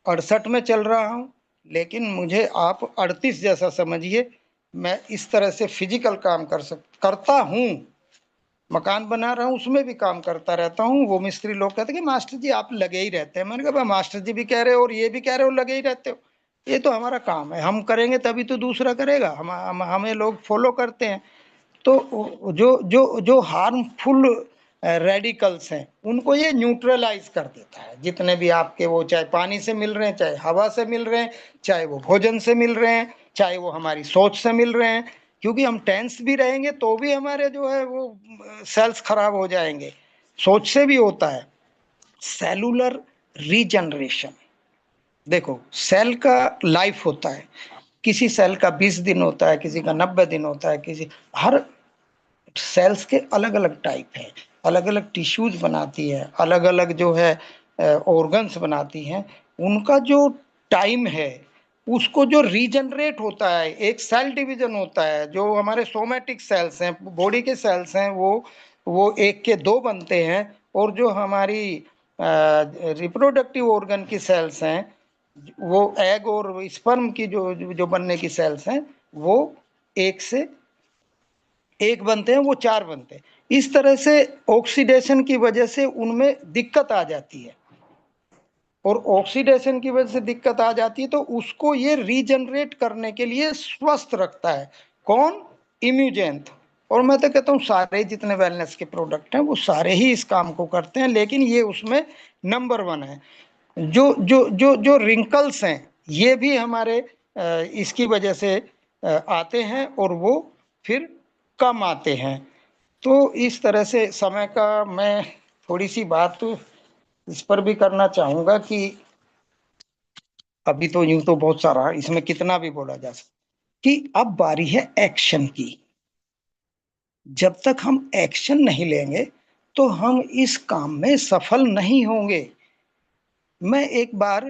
68 में चल रहा हूं, लेकिन मुझे आप 38 जैसा समझिए। मैं इस तरह से फिजिकल काम करता हूं, मकान बना रहा हूँ उसमें भी काम करता रहता हूँ। वो मिस्त्री लोग कहते हैं कि मास्टर जी आप लगे ही रहते हैं। मैंने कहा मास्टर जी भी कह रहे हो और ये भी कह रहे हो लगे ही रहते हो, ये तो हमारा काम है, हम करेंगे तभी तो दूसरा करेगा, हमें लोग फॉलो करते हैं। तो जो जो जो हार्मफुल रेडिकल्स हैं उनको ये न्यूट्रलाइज कर देता है, जितने भी आपके, वो चाहे पानी से मिल रहे हैं, चाहे हवा से मिल रहे हैं, चाहे वो भोजन से मिल रहे हैं, चाहे वो हमारी सोच से मिल रहे हैं। क्योंकि हम टेंस भी रहेंगे तो भी हमारे जो है वो सेल्स खराब हो जाएंगे, सोच से भी होता है। सेलुलर रीजनरेशन, देखो सेल का लाइफ होता है, किसी सेल का 20 दिन होता है, किसी का 90 दिन होता है, किसी, हर सेल्स के अलग अलग टाइप है, अलग अलग टिश्यूज बनाती है, अलग अलग जो है ऑर्गन्स बनाती हैं। उनका जो टाइम है, उसको जो रीजनरेट होता है, एक सेल डिवीजन होता है, जो हमारे सोमेटिक सेल्स हैं, बॉडी के सेल्स हैं, वो एक के दो बनते हैं। और जो हमारी रिप्रोडक्टिव ऑर्गन की सेल्स हैं, वो एग और स्पर्म की जो जो बनने की सेल्स हैं, वो एक से एक बनते हैं, वो चार बनते हैं। इस तरह से ऑक्सीडेशन की वजह से उनमें दिक्कत आ जाती है, और ऑक्सीडेशन की वजह से दिक्कत आ जाती है तो उसको ये रीजनरेट करने के लिए स्वस्थ रखता है। कौन? इम्यूजेंथ। और मैं तो कहता हूँ सारे जितने वेलनेस के प्रोडक्ट हैं वो सारे ही इस काम को करते हैं, लेकिन ये उसमें नंबर 1 है। जो जो जो जो रिंकल्स हैं ये भी हमारे इसकी वजह से आते हैं, और वो फिर कम आते हैं। तो इस तरह से समय का मैं थोड़ी सी बात इस पर भी करना चाहूंगा कि अभी तो यूं तो बहुत सारा इसमें कितना भी बोला जा सकता। कि अब बारी है एक्शन की। जब तक हम एक्शन नहीं लेंगे तो हम इस काम में सफल नहीं होंगे। मैं एक बार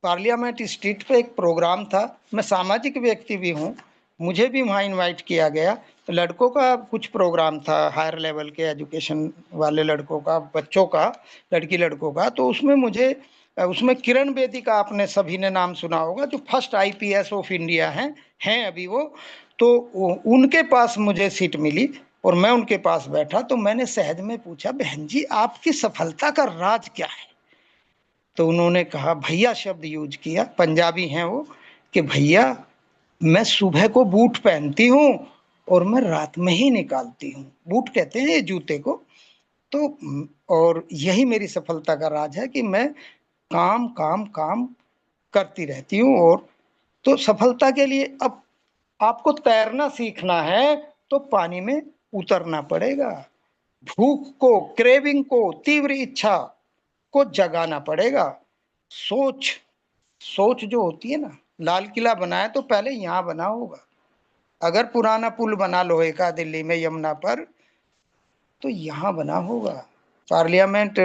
पार्लियामेंट स्ट्रीट पे एक प्रोग्राम था, मैं सामाजिक व्यक्ति भी हूँ, मुझे भी वहाँ इनवाइट किया गया। तो लड़कों का कुछ प्रोग्राम था, हायर लेवल के एजुकेशन वाले लड़कों का, बच्चों का, लड़की लड़कों का। तो उसमें मुझे उसमें किरण बेदी का आपने सभी ने नाम सुना होगा, जो फर्स्ट आईपीएस ऑफ इंडिया हैं अभी वो। तो उनके पास मुझे सीट मिली और मैं उनके पास बैठा। तो मैंने सहज में पूछा, बहन जी आपकी सफलता का राज क्या है? तो उन्होंने कहा, भैया शब्द यूज किया, पंजाबी हैं वो, कि भैया मैं सुबह को बूट पहनती हूँ और मैं रात में ही निकालती हूँ। बूट कहते हैं ये जूते को। तो और यही मेरी सफलता का राज है कि मैं काम काम काम करती रहती हूँ। और तो सफलता के लिए अब आपको तैरना सीखना है तो पानी में उतरना पड़ेगा। भूख को, क्रेविंग को, तीव्र इच्छा को जगाना पड़ेगा। सोच सोच जो होती है ना, लाल किला बनाया तो पहले यहाँ बना होगा। अगर पुराना पुल बना लोहे का दिल्ली में यमुना पर तो यहाँ बना होगा। पार्लियामेंट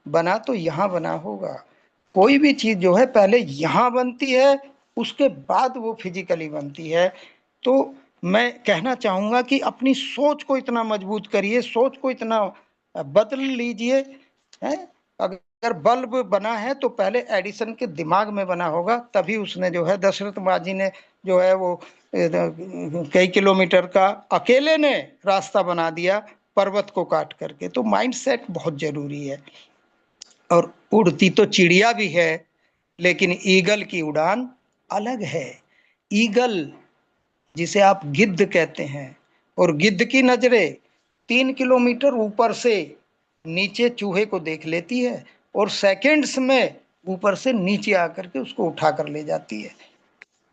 बना तो यहाँ बना होगा। कोई भी चीज जो है पहले यहाँ बनती है, उसके बाद वो फिजिकली बनती है। तो मैं कहना चाहूंगा कि अपनी सोच को इतना मजबूत करिए, सोच को इतना बदल लीजिए। है, अगर बल्ब बना है तो पहले एडिसन के दिमाग में बना होगा, तभी उसने जो है दशरथ माझी ने जो है वो कई किलोमीटर का अकेले ने रास्ता बना दिया पर्वत को काट करके। तो माइंडसेट बहुत जरूरी है। और उड़ती तो चिड़िया भी है, लेकिन ईगल की उड़ान अलग है। ईगल, जिसे आप गिद्ध कहते हैं, और गिद्ध की नजरें 3 किलोमीटर ऊपर से नीचे चूहे को देख लेती है और सेकंड्स में ऊपर से नीचे आकर के उसको उठा कर ले जाती है।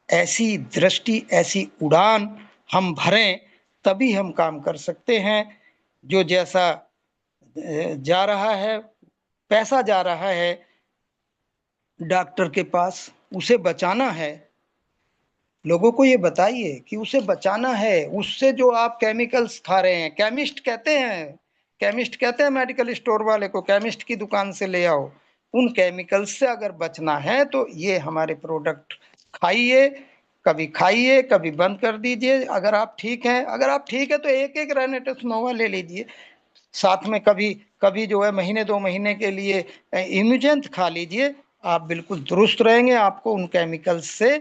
ऐसी दृष्टि, ऐसी उड़ान हम भरें, तभी हम काम कर सकते हैं। जो जैसा जा रहा है, पैसा जा रहा है डॉक्टर के पास, उसे बचाना है। लोगों को ये बताइए कि उसे बचाना है। उससे जो आप केमिकल्स खा रहे हैं, केमिस्ट कहते हैं मेडिकल स्टोर वाले को, केमिस्ट की दुकान से ले आओ। उन केमिकल्स से अगर बचना है तो ये हमारे प्रोडक्ट खाइए, कभी खाइए, कभी बंद कर दीजिए। अगर आप ठीक हैं, अगर आप ठीक है तो एक एक रेनेटस नोवा ले लीजिए साथ में। कभी कभी जो है महीने 2 महीने के लिए इम्यूजेंट खा लीजिए। आप बिल्कुल दुरुस्त रहेंगे, आपको उन केमिकल्स से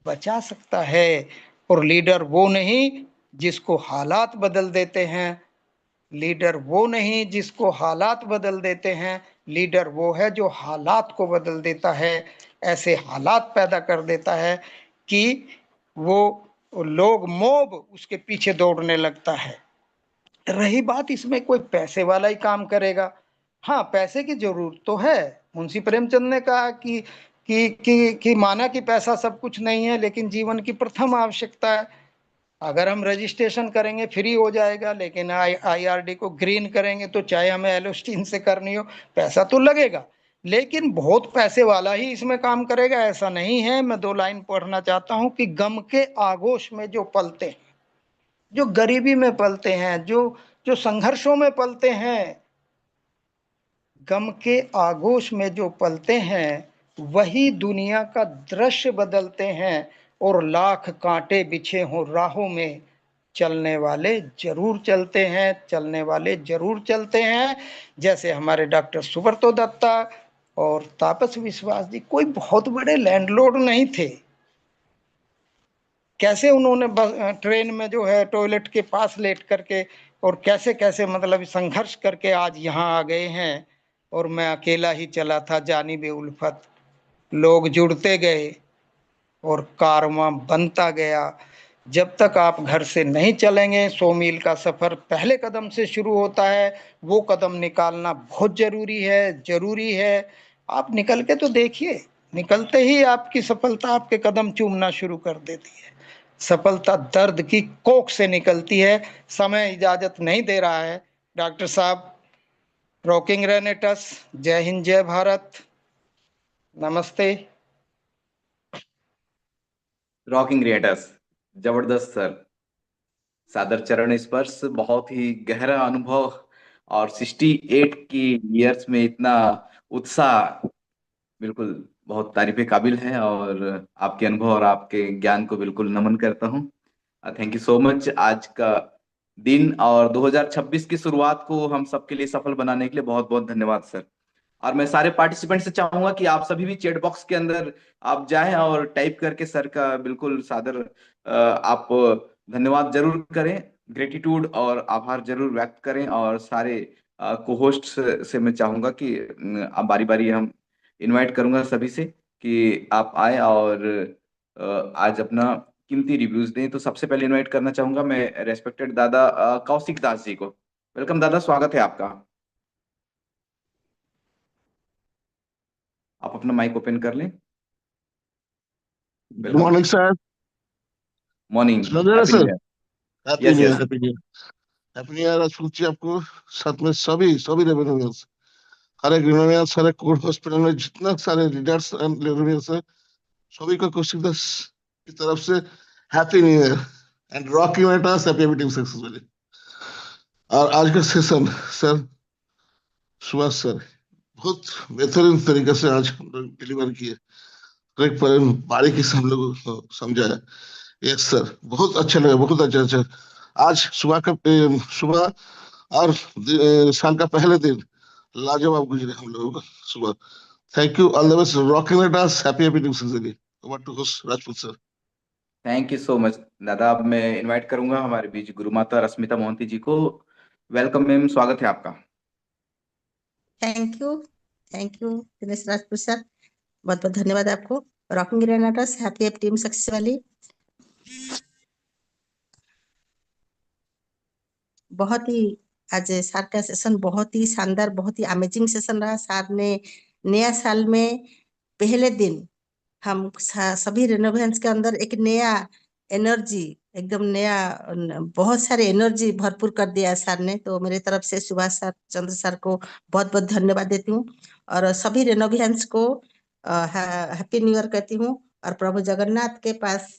बचा सकता है। और लीडर वो नहीं जिसको हालात बदल देते हैं, लीडर वो नहीं जिसको हालात बदल देते हैं, लीडर वो है जो हालात को बदल देता है। ऐसे हालात पैदा कर देता है कि वो लोग, मोब उसके पीछे दौड़ने लगता है। रही बात, इसमें कोई पैसे वाला ही काम करेगा। हाँ, पैसे की जरूरत तो है। मुंशी प्रेमचंद ने कहा कि माना कि पैसा सब कुछ नहीं है, लेकिन जीवन की प्रथम आवश्यकता है। अगर हम रजिस्ट्रेशन करेंगे फ्री हो जाएगा, लेकिन आईआरडी को ग्रीन करेंगे तो चाहे हमें एलोस्टीन से करनी हो, पैसा तो लगेगा। लेकिन बहुत पैसे वाला ही इसमें काम करेगा ऐसा नहीं है। मैं 2 लाइन पढ़ना चाहता हूं कि गम के आगोश में जो पलते हैं, जो गरीबी में पलते हैं, जो जो संघर्षों में पलते हैं, गम के आगोश में जो पलते हैं, वही दुनिया का दृश्य बदलते हैं। और लाख कांटे बिछे हों राहों में, चलने वाले जरूर चलते हैं, चलने वाले जरूर चलते हैं। जैसे हमारे डॉक्टर सुब्रतो दत्ता और तापस विश्वास जी कोई बहुत बड़े लैंडलॉर्ड नहीं थे। कैसे उन्होंने ट्रेन में जो है टॉयलेट के पास लेट करके, और कैसे कैसे मतलब संघर्ष करके आज यहाँ आ गए हैं। और मैं अकेला ही चला था जानिबे उल्फत, लोग जुड़ते गए और कारवां बनता गया। जब तक आप घर से नहीं चलेंगे, 100 मील का सफर पहले कदम से शुरू होता है। वो कदम निकालना बहुत जरूरी है, जरूरी है। आप निकल के तो देखिए, निकलते ही आपकी सफलता आपके कदम चूमना शुरू कर देती है। सफलता दर्द की कोख से निकलती है। समय इजाजत नहीं दे रहा है। डॉक्टर साहब, रॉकिंग रेनेटस, जय हिंद, जय भारत, नमस्ते। रॉकिंग रिएटर्स, जबरदस्त सर। सादर चरण स्पर्श, बहुत ही गहरा अनुभव। और 68 की ईयर्स में इतना उत्साह, बिल्कुल बहुत तारीफ काबिल है। और आपके अनुभव और आपके ज्ञान को बिल्कुल नमन करता हूँ। Thank you so much. आज का दिन और 2026 की शुरुआत को हम सबके लिए सफल बनाने के लिए बहुत बहुत धन्यवाद सर। और मैं सारे पार्टिसिपेंट से चाहूंगा कि आप सभी भी चैट बॉक्स के अंदर आप जाएं और टाइप करके सर का बिल्कुल सादर आप धन्यवाद जरूर करें, ग्रेटिट्यूड और आभार जरूर व्यक्त करें। और सारे को होस्ट से मैं चाहूंगा कि आप बारी बारी हम इनवाइट करूंगा सभी से कि आप आए और आज अपना कीमती रिव्यूज दें। तो सबसे पहले इनवाइट करना चाहूंगा मैं रेस्पेक्टेड दादा कौशिक दास जी को। वेलकम दादा, स्वागत है आपका। आप अपना माइक ओपन कर लें। Good welcome. Morning sir. Morning. सुना दे रहे happy new sir. Year. Happy yes new year, yes. Happy new year. Happy new year Rajput ji आपको, साथ में सभी सभी रेवेन्यूअर्स, हर एक रेवेन्यूअर्स, हर एक कोविड हॉस्पिटल में जितना सारे लीडर्स एंड रेवेन्यूअर्स है, सभी को कौशिक दास की तरफ से happy new year and rock you at us, happy meeting successfully. और आज का सेशन सर, सुभाष सर, बहुत बेहतरीन तरीके से आज हम लोग डिलीवर किए। एक पर बारीकी से हम लोग को समझाया। यस सर, बहुत अच्छा लगा, बहुत अच्छा अच्छा। आज सुबह का सुबह और साल का पहले दिन लाजवाब गुजरे हम लोगों का सुबह। Thank you, all the best, rocking it us, happy happy new year. Over to host Rajput sir. Thank you so much दादा। अब मैं इनवाइट करूंगा हमारे बीच गुरु माता रश्मिता मोहंती जी को। वेलकम मैम, स्वागत है आपका। Thank you. Thank you Dinesh Rajput sir, बहुत बहुत धन्यवाद आपको। रॉकिंग ग्रेनाडर्स हैप्पी टीम सक्सेस वाली बहुत ही, आज सर का सेशन बहुत ही शानदार, बहुत ही अमेजिंग सेशन रहा। सर ने नया साल में पहले दिन हम सभी रेनोवेशंस के अंदर एक नया एनर्जी, एकदम नया, बहुत सारे एनर्जी भरपूर कर दिया सर ने। तो मेरे तरफ से सुभाष सर, चंद्र सर को बहुत बहुत धन्यवाद देती हूँ। और सभी रेनोवेशंस को हैप्पी न्यू ईयर कहती हूँ। और प्रभु जगन्नाथ के पास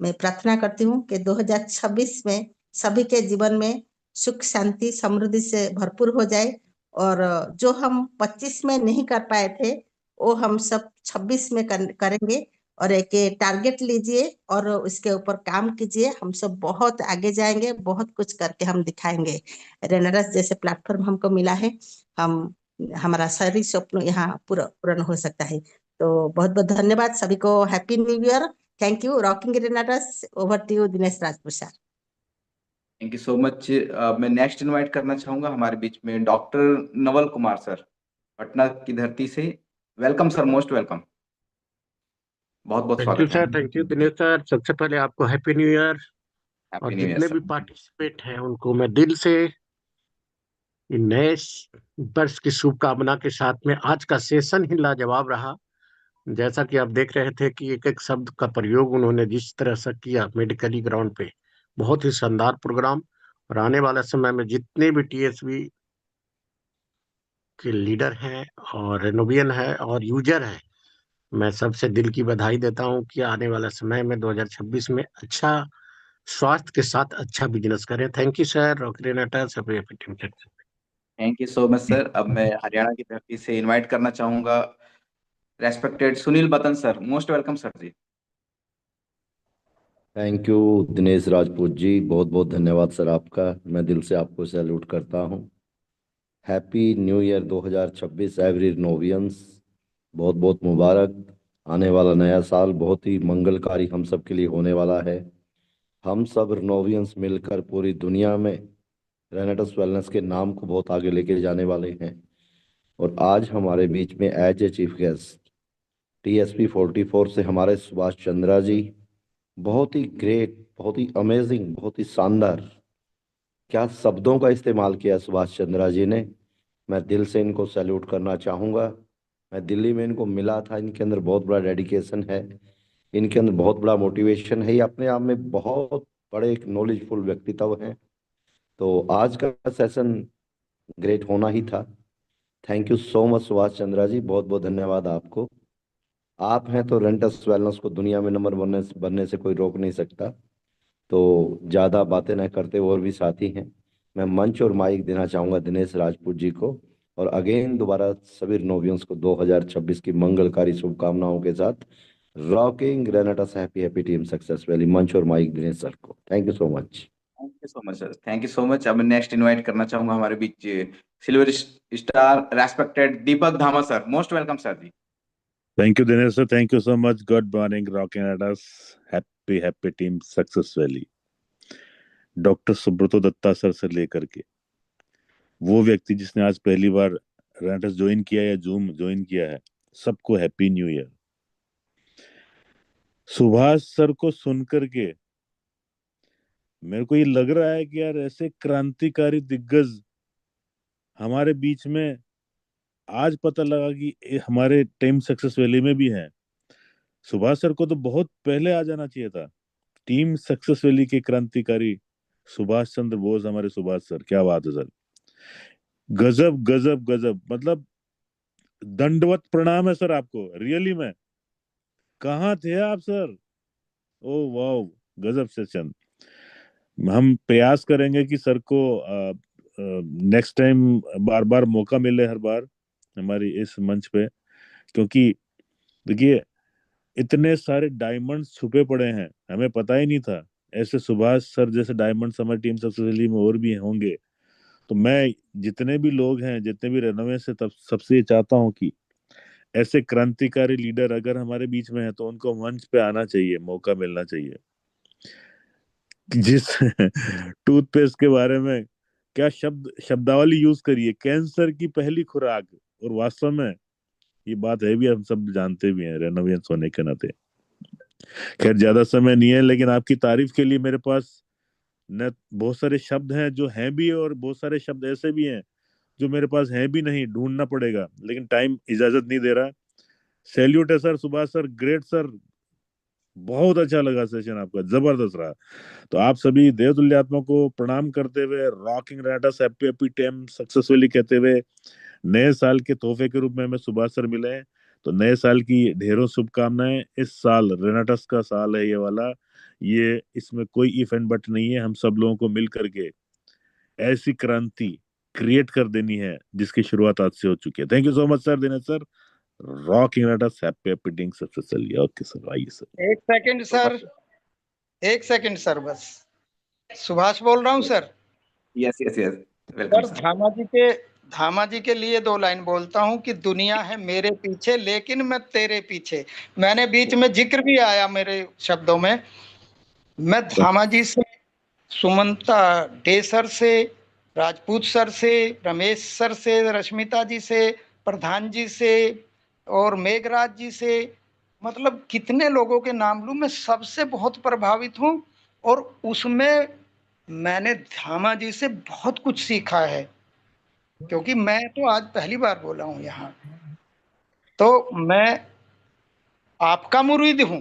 मैं प्रार्थना करती हूँ कि 2026 में सभी के जीवन में सुख शांति समृद्धि से भरपूर हो जाए। और जो हम 25 में नहीं कर पाए थे वो हम सब 26 में करेंगे। और एक टारगेट लीजिए और उसके ऊपर काम कीजिए, हम सब बहुत आगे जाएंगे, बहुत कुछ करके हम दिखाएंगे। रेनारस जैसे प्लेटफॉर्म हमको मिला है, हम हमारा सारी स्वप्न यहाँ पूरा पूर्ण हो सकता है। तो बहुत बहुत धन्यवाद सभी को, happy new year. Thank you. Rocking रेनाडस, over to you Dinesh Rajput sir. Thank you so much. मैं नेक्स्ट इनवाइट करना चाहूंगा हमारे बीच में डॉक्टर नवल कुमार सर, पटना की धरती से। Welcome sir, most welcome. बहुत बहुत थैंक यू स्वागत है। Sir, thank you Dinesh sir. सबसे पहले आपको हैप्पी न्यू ईयर। हैप्पी और न्यू ईयर जितने भी सर। पार्टिसिपेट हैं उनको मैं दिल से इन नए वर्ष की शुभकामना के साथ में, आज का सेशन ही लाजवाब रहा। जैसा कि आप देख रहे थे कि एक एक शब्द का प्रयोग उन्होंने जिस तरह से किया मेडिकली ग्राउंड पे, बहुत ही शानदार प्रोग्राम। और आने वाले समय में जितने भी टीएसबी के लीडर हैं और रेनोवियन है और यूजर हैं, मैं सबसे दिल की बधाई देता हूं कि आने वाला समय में 2026 में अच्छा स्वास्थ्य के साथ अच्छा बिजनेस करें। Thank you sir. रॉकरेनाटा सभी team. Thank you so much sir. अब मैं हरियाणा की धरती से इनवाइट करना चाहूंगा respected Sunil Batan sir. Most welcome sir ji. Thank you Dinesh Rajput ji, बहुत बहुत धन्यवाद सर आपका। मैं दिल से आपको सैल्यूट करता हूँ। हैप्पी न्यू ईयर 2026 एवरी नोवियंस, बहुत बहुत मुबारक। आने वाला नया साल बहुत ही मंगलकारी हम सब के लिए होने वाला है। हम सब नोवियंस मिलकर पूरी दुनिया में रेनेटस वेलनेस के नाम को बहुत आगे लेके जाने वाले हैं। और आज हमारे बीच में as a chief guest TSP 44 से हमारे सुभाष चंद्रा जी, बहुत ही ग्रेट, बहुत ही अमेजिंग, बहुत ही शानदार। क्या शब्दों का इस्तेमाल किया सुभाष चंद्रा जी ने। मैं दिल से इनको सैल्यूट करना चाहूँगा। मैं दिल्ली में इनको मिला था, इनके अंदर बहुत बड़ा डेडिकेशन है, इनके अंदर बहुत बड़ा मोटिवेशन है, ये अपने आप में बहुत बड़े एक नॉलेजफुल व्यक्तित्व हैं। तो आज का सेशन ग्रेट होना ही था। Thank you so much Subhash Chandra ji, बहुत बहुत धन्यवाद आपको। आप हैं तो रेंटस वेलनेस को दुनिया में नंबर बनने से कोई रोक नहीं सकता। तो ज़्यादा बातें न करते हुए और भी साथी हैं, मैं मंच और माइक देना चाहूँगा दिनेश राजपूत जी को। और अगेन दोबारा सभी नोवियंस को 2026 की मंगलकारी शुभकामनाओं के साथ rocking Renatus happy happy team success valley. मंच और माइक दिनेश सर को। Thank you so much. Thank you so much sir, thank you so much. अब नेक्स्ट इनवाइट करना चाहूंगा हमारे बीच silver star respected Deepak Dhama sir. Most welcome sir ji. Thank you, Dinesh sir. Thank you so much. Good morning, rocking at us. Happy, happy team Success Valley. Doctor Subroto Dutta sir से लेकर के वो व्यक्ति जिसने आज पहली बार रेंटस ज्वाइन किया या जूम ज्वाइन किया है, सबको happy new year. Subhash sir को सुन करके मेरे को ये लग रहा है कि यार ऐसे क्रांतिकारी दिग्गज हमारे बीच में आज पता लगा कि हमारे टीम सक्सेस वैली में भी है। सुभाष सर को तो बहुत पहले आ जाना चाहिए था। टीम सक्सेस वैली के क्रांतिकारी सुभाष चंद्र बोस, हमारे सुभाष सर, क्या बात है सर। गजब गजब गजब, मतलब दंडवत प्रणाम है सर आपको, रियली में। कहाँ थे आप सर? ओ वाओ, गजब सेशन। हम प्रयास करेंगे कि सर को नेक्स्ट टाइम बार बार मौका मिले, हर बार हमारी इस मंच पे, क्योंकि देखिए इतने सारे डायमंड्स छुपे पड़े हैं, हमें पता ही नहीं था। ऐसे सुभाष सर जैसे डायमंड्स हमारी टीम सक्सेसफुली में और भी होंगे। तो मैं जितने भी लोग हैं, जितने भी रेनोवे से, तब सबसे चाहता हूँ कि ऐसे क्रांतिकारी लीडर अगर हमारे बीच में है तो उनको मंच पे आना चाहिए, मौका मिलना चाहिए। जिस टूथपेस्ट के बारे में क्या शब्दावली यूज करिए, कैंसर की पहली खुराक, और वास्तव में ये बात है भी, हम सब जानते भी हैं रेनोवेंस होने के नाते। खैर ज्यादा समय नहीं है, लेकिन आपकी तारीफ के लिए मेरे पास न बहुत सारे शब्द हैं जो हैं भी, और बहुत सारे शब्द ऐसे भी हैं जो मेरे पास हैं भी नहीं, ढूंढना पड़ेगा, लेकिन टाइम इजाजत नहीं दे रहा। सैल्यूट है sir, Subhash sir, great sir, बहुत अच्छा लगा सेशन आपका, जबरदस्त रहा। तो आप सभी देवतुल्य आत्मा को प्रणाम करते हुए, rocking Renatus happy happy team successfully कहते हुए, नए साल के तोहफे के रूप में हमें सुभाष सर मिले हैं, तो नए साल की ढेरों शुभकामनाएं। इस साल रेनेटस का साल है ये वाला, ये इसमें कोई इफ एंड बट नहीं है। हम सब लोगों को मिल करके ऐसी क्रांति क्रिएट कर देनी है जिसकी शुरुआत आज से हो चुकी है। Thank you so much sir, Dinesh sir, rocking Renatus happy happy team successfully. Okay sir, आइए सर। एक सेकंड सर, एक सेकंड सर, बस सुभाष बोल रहा हूँ sir. Yes yes yes, welcome sir sir. धामा जी के लिए 2 लाइन बोलता हूँ कि दुनिया है मेरे पीछे लेकिन मैं तेरे पीछे। मैंने बीच में जिक्र भी आया मेरे शब्दों में। मैं धामा जी से, सुमंता डे सर से, राजपूत सर से, रमेश सर से, रश्मिता जी से, प्रधान जी से और मेघराज जी से, मतलब कितने लोगों के नाम लूं, मैं सबसे बहुत प्रभावित हूं। और उसमें मैंने धामा जी से बहुत कुछ सीखा है, क्योंकि मैं तो आज पहली बार बोला हूं यहाँ। तो मैं आपका मुरीद हूं।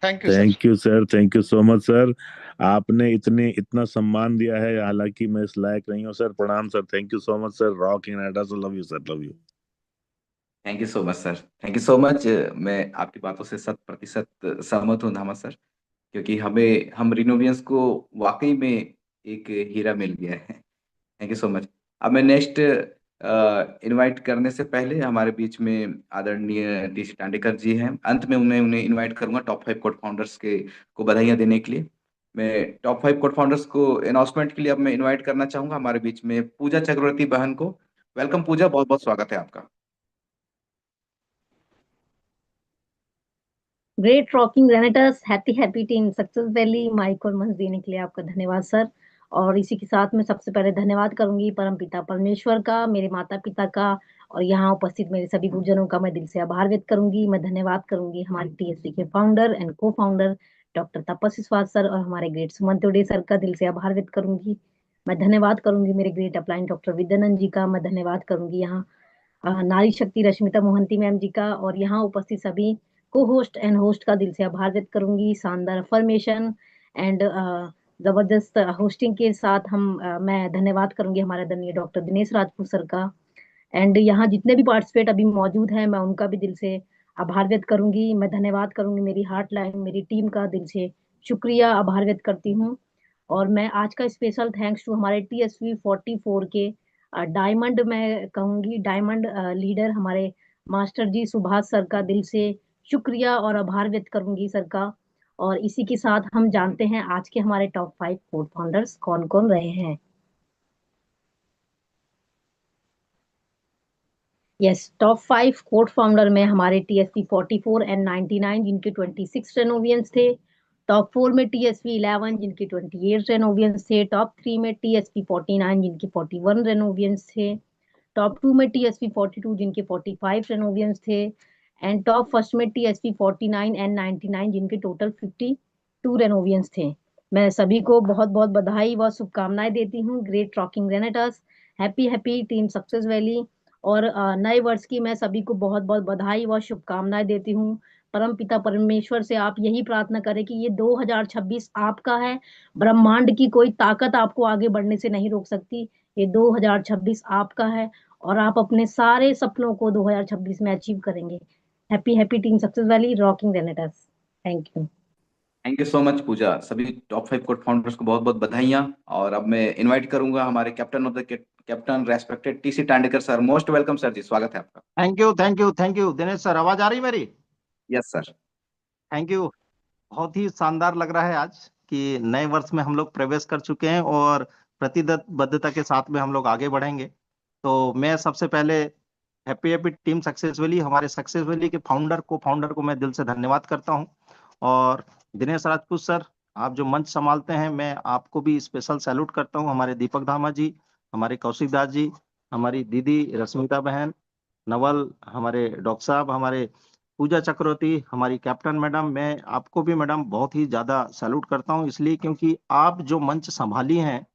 Thank you sir. Thank you sir, thank you so much sir. आपने इतना सम्मान दिया है, हालांकि मैं इस लायक नहीं हूँ सर। प्रणाम sir, thank you so much sir, rocking रेनेटस, love you sir, love you. Thank you so much sir, thank you so much. मैं आपकी बातों से 100% सहमत हूँ धामा सर, क्योंकि हम रिनोवियंस को वाकई में एक हीरा मिल गया है। Thank you so much. अब मैं नेक्स्ट इनवाइट करने से पहले हमारे बीच में आदरणीय टीसी टांडेकर जी हैं। अंत में उन्हें इनवाइट करूंगा टॉप 5 कोड फाउंडर्स के को बधाइयां देने के लिए। मैं टॉप 5 कोड फाउंडर्स को अनाउंसमेंट के लिए अब मैं इनवाइट करना चाहूंगा हमारे बीच में पूजा चक्रवर्ती बहन को। वेलकम पूजा, बहुत बहुत स्वागत है आपका। Great rocking Renatus happy happy team success valley, mic और मंच देने के लिए आपका धन्यवाद सर। और इसी के साथ में सबसे पहले धन्यवाद करूंगी परम पिता परमेश्वर का, मेरे माता पिता का, और यहाँ उपस्थित मेरे सभी गुरुजनों का मैं दिल से आभार व्यक्त करूंगी। मैं धन्यवाद करूंगी हमारे टीएससी के फाउंडर एंड को फाउंडर डॉक्टर तपस्वी स्वाद सर और हमारे ग्रेट सुमंत डे सर का दिल से आभार व्यक्त करूंगी। मैं धन्यवाद करूंगी मेरे ग्रेट अपलाइन डॉक्टर विद्यानंद जी का। मैं धन्यवाद करूंगी यहाँ नारी शक्ति रश्मिता मोहंती मैम जी का, और यहाँ उपस्थित सभी को होस्ट एंड होस्ट का दिल से आभार व्यक्त करूंगी। शानदार अफर्मेशन एंड जबरदस्त होस्टिंग के साथ मैं धन्यवाद करूंगी हमारे आदरणीय डॉक्टर दिनेश राजपूत सर का। एंड यहाँ जितने भी पार्टिसिपेट अभी मौजूद हैं, मैं उनका भी दिल से आभार व्यक्त करूंगी, मैं धन्यवाद करूंगी मेरी हार्टलाइन, मेरी टीम का दिल से शुक्रिया, आभार व्यक्त करती हूँ। और मैं आज का स्पेशल थैंक्स टू हमारे TSV 44 के डायमंड, मैं कहूंगी डायमंड लीडर हमारे मास्टर जी सुभाष सर का दिल से शुक्रिया और आभार व्यक्त करूंगी सर का। और इसी के साथ हम जानते हैं आज के हमारे टॉप 5 कोड फाउंडर्स कौन कौन रहे हैं। यस, टॉप 5 कोड फाउंडर में हमारे TSV 44 एंड 99 जिनके 26 रेनोवियंस थे। टॉप 4 में TSV 11 जिनके 28 रेनोवियंस थे। टॉप 3 में TSV 49 जिनके 41 रेनोवियंस थे। टॉप 2 में TSV 42 जिनके 45 रेनोवियंस थे। एंड टॉप फर्स्ट में TSV 49 एंड 99 जिनके टोटल 52 रेनोवियंस थे। मैं सभी को बहुत बहुत बधाई व शुभकामनाएं देती हूँ। ग्रेट रॉकिंग रेनेटर्स, happy happy team success valley. और नए वर्ष की मैं सभी को बहुत बहुत बधाई व शुभकामनाएं देती हूँ। परम पिता परमेश्वर से आप यही प्रार्थना करें कि ये 2026 आपका है। ब्रह्मांड की कोई ताकत आपको आगे बढ़ने से नहीं रोक सकती। ये 2026 आपका है और आप अपने सारे सपनों को 2026 में अचीव करेंगे। Happy happy team success valley, rocking रेनेटर्स। Thank you. Thank you so much Pooja. सभी टॉप 5 कोड फाउंडर्स को बहुत बहुत बधाइयाँ। और अब मैं इनवाइट करूंगा हमारे captain of the captain respected TC Tandekar sir. Most welcome sir ji, स्वागत है आपका। Thank you Dinesh sir. आवाज आ रही मेरी? Yes sir. Thank you. बहुत ही शानदार लग रहा है आज कि नए वर्ष में हम लोग प्रवेश कर चुके हैं और प्रतिबद्धता के साथ में हम लोग आगे बढ़ेंगे। तो मैं सबसे पहले happy happy team success valley, हमारे सक्सेस वैली के को फाउंडर को मैं दिल से धन्यवाद करता हूं। और दिनेश राजपूत सर, आप जो मंच संभालते हैं, मैं आपको भी स्पेशल सैल्यूट करता हूं। हमारे दीपक धामा जी, हमारे कौशिक दास जी, हमारी दीदी रश्मिता बहन, नवल, हमारे डॉक्टर साहब, हमारे पूजा चक्रवर्ती, हमारी कैप्टन मैडम, मैं आपको भी मैडम बहुत ही ज्यादा सैल्यूट करता हूं, इसलिए क्योंकि आप जो मंच संभाली हैं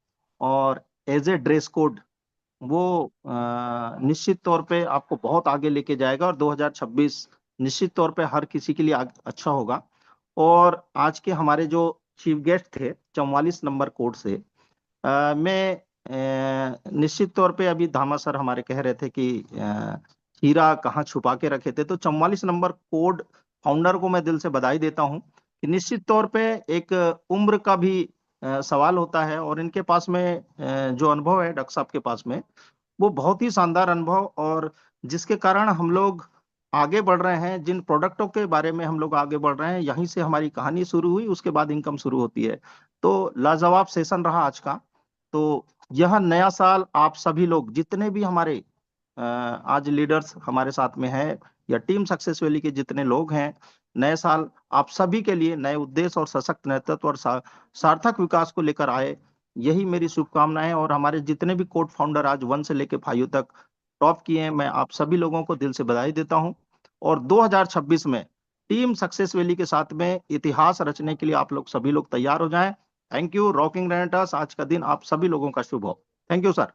और एज ए ड्रेस कोड वो निश्चित तौर पे आपको बहुत आगे लेके जाएगा और 2026 निश्चित तौर पे हर किसी के लिए अच्छा होगा। और आज के हमारे जो चीफ गेस्ट थे 44 नंबर कोड से, मैं निश्चित तौर पे अभी धामा सर हमारे कह रहे थे कि हीरा कहाँ छुपा के रखे थे, तो 44 नंबर कोड फाउंडर को मैं दिल से बधाई देता हूं कि निश्चित तौर पे एक उम्र का भी सवाल होता है और इनके पास में जो अनुभव है डॉक्टर साहब के पास में, वो बहुत ही शानदार अनुभव, और जिसके कारण हम लोग आगे बढ़ रहे हैं। जिन प्रोडक्टों के बारे में हम लोग आगे बढ़ रहे हैं, यहीं से हमारी कहानी शुरू हुई, उसके बाद इनकम शुरू होती है। तो लाजवाब सेशन रहा आज का। तो यह नया साल आप सभी लोग जितने भी हमारे आज लीडर्स हमारे साथ में हैं या टीम सक्सेस वैली के जितने लोग हैं, नए साल आप सभी के लिए नए उद्देश्य और सशक्त नेतृत्व और सार्थक विकास को लेकर आए, यही मेरी शुभकामनाएं। और हमारे जितने भी कोड फाउंडर आज 1 से लेकर 5 तक टॉप किए हैं, मैं आप सभी लोगों को दिल से बधाई देता हूं। और 2026 में टीम सक्सेस वैली के साथ में इतिहास रचने के लिए आप लोग सभी लोग तैयार हो जाएं। थैंक यू रॉकिंग रेनेटर्स। आज का दिन आप सभी लोगों का शुभ हो। Thank you sir.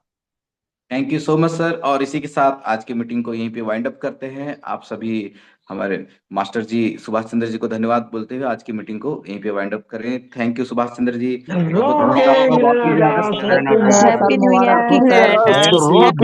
Thank you so much sir. और इसी के साथ आज की मीटिंग को यहीं पे वाइंड अप करते हैं। आप सभी हमारे मास्टर जी सुभाष चंद्र जी को धन्यवाद बोलते हुए आज की मीटिंग को यहीं पे वाइंड अप करें। Thank you Subhash Chandra ji. Happy new year.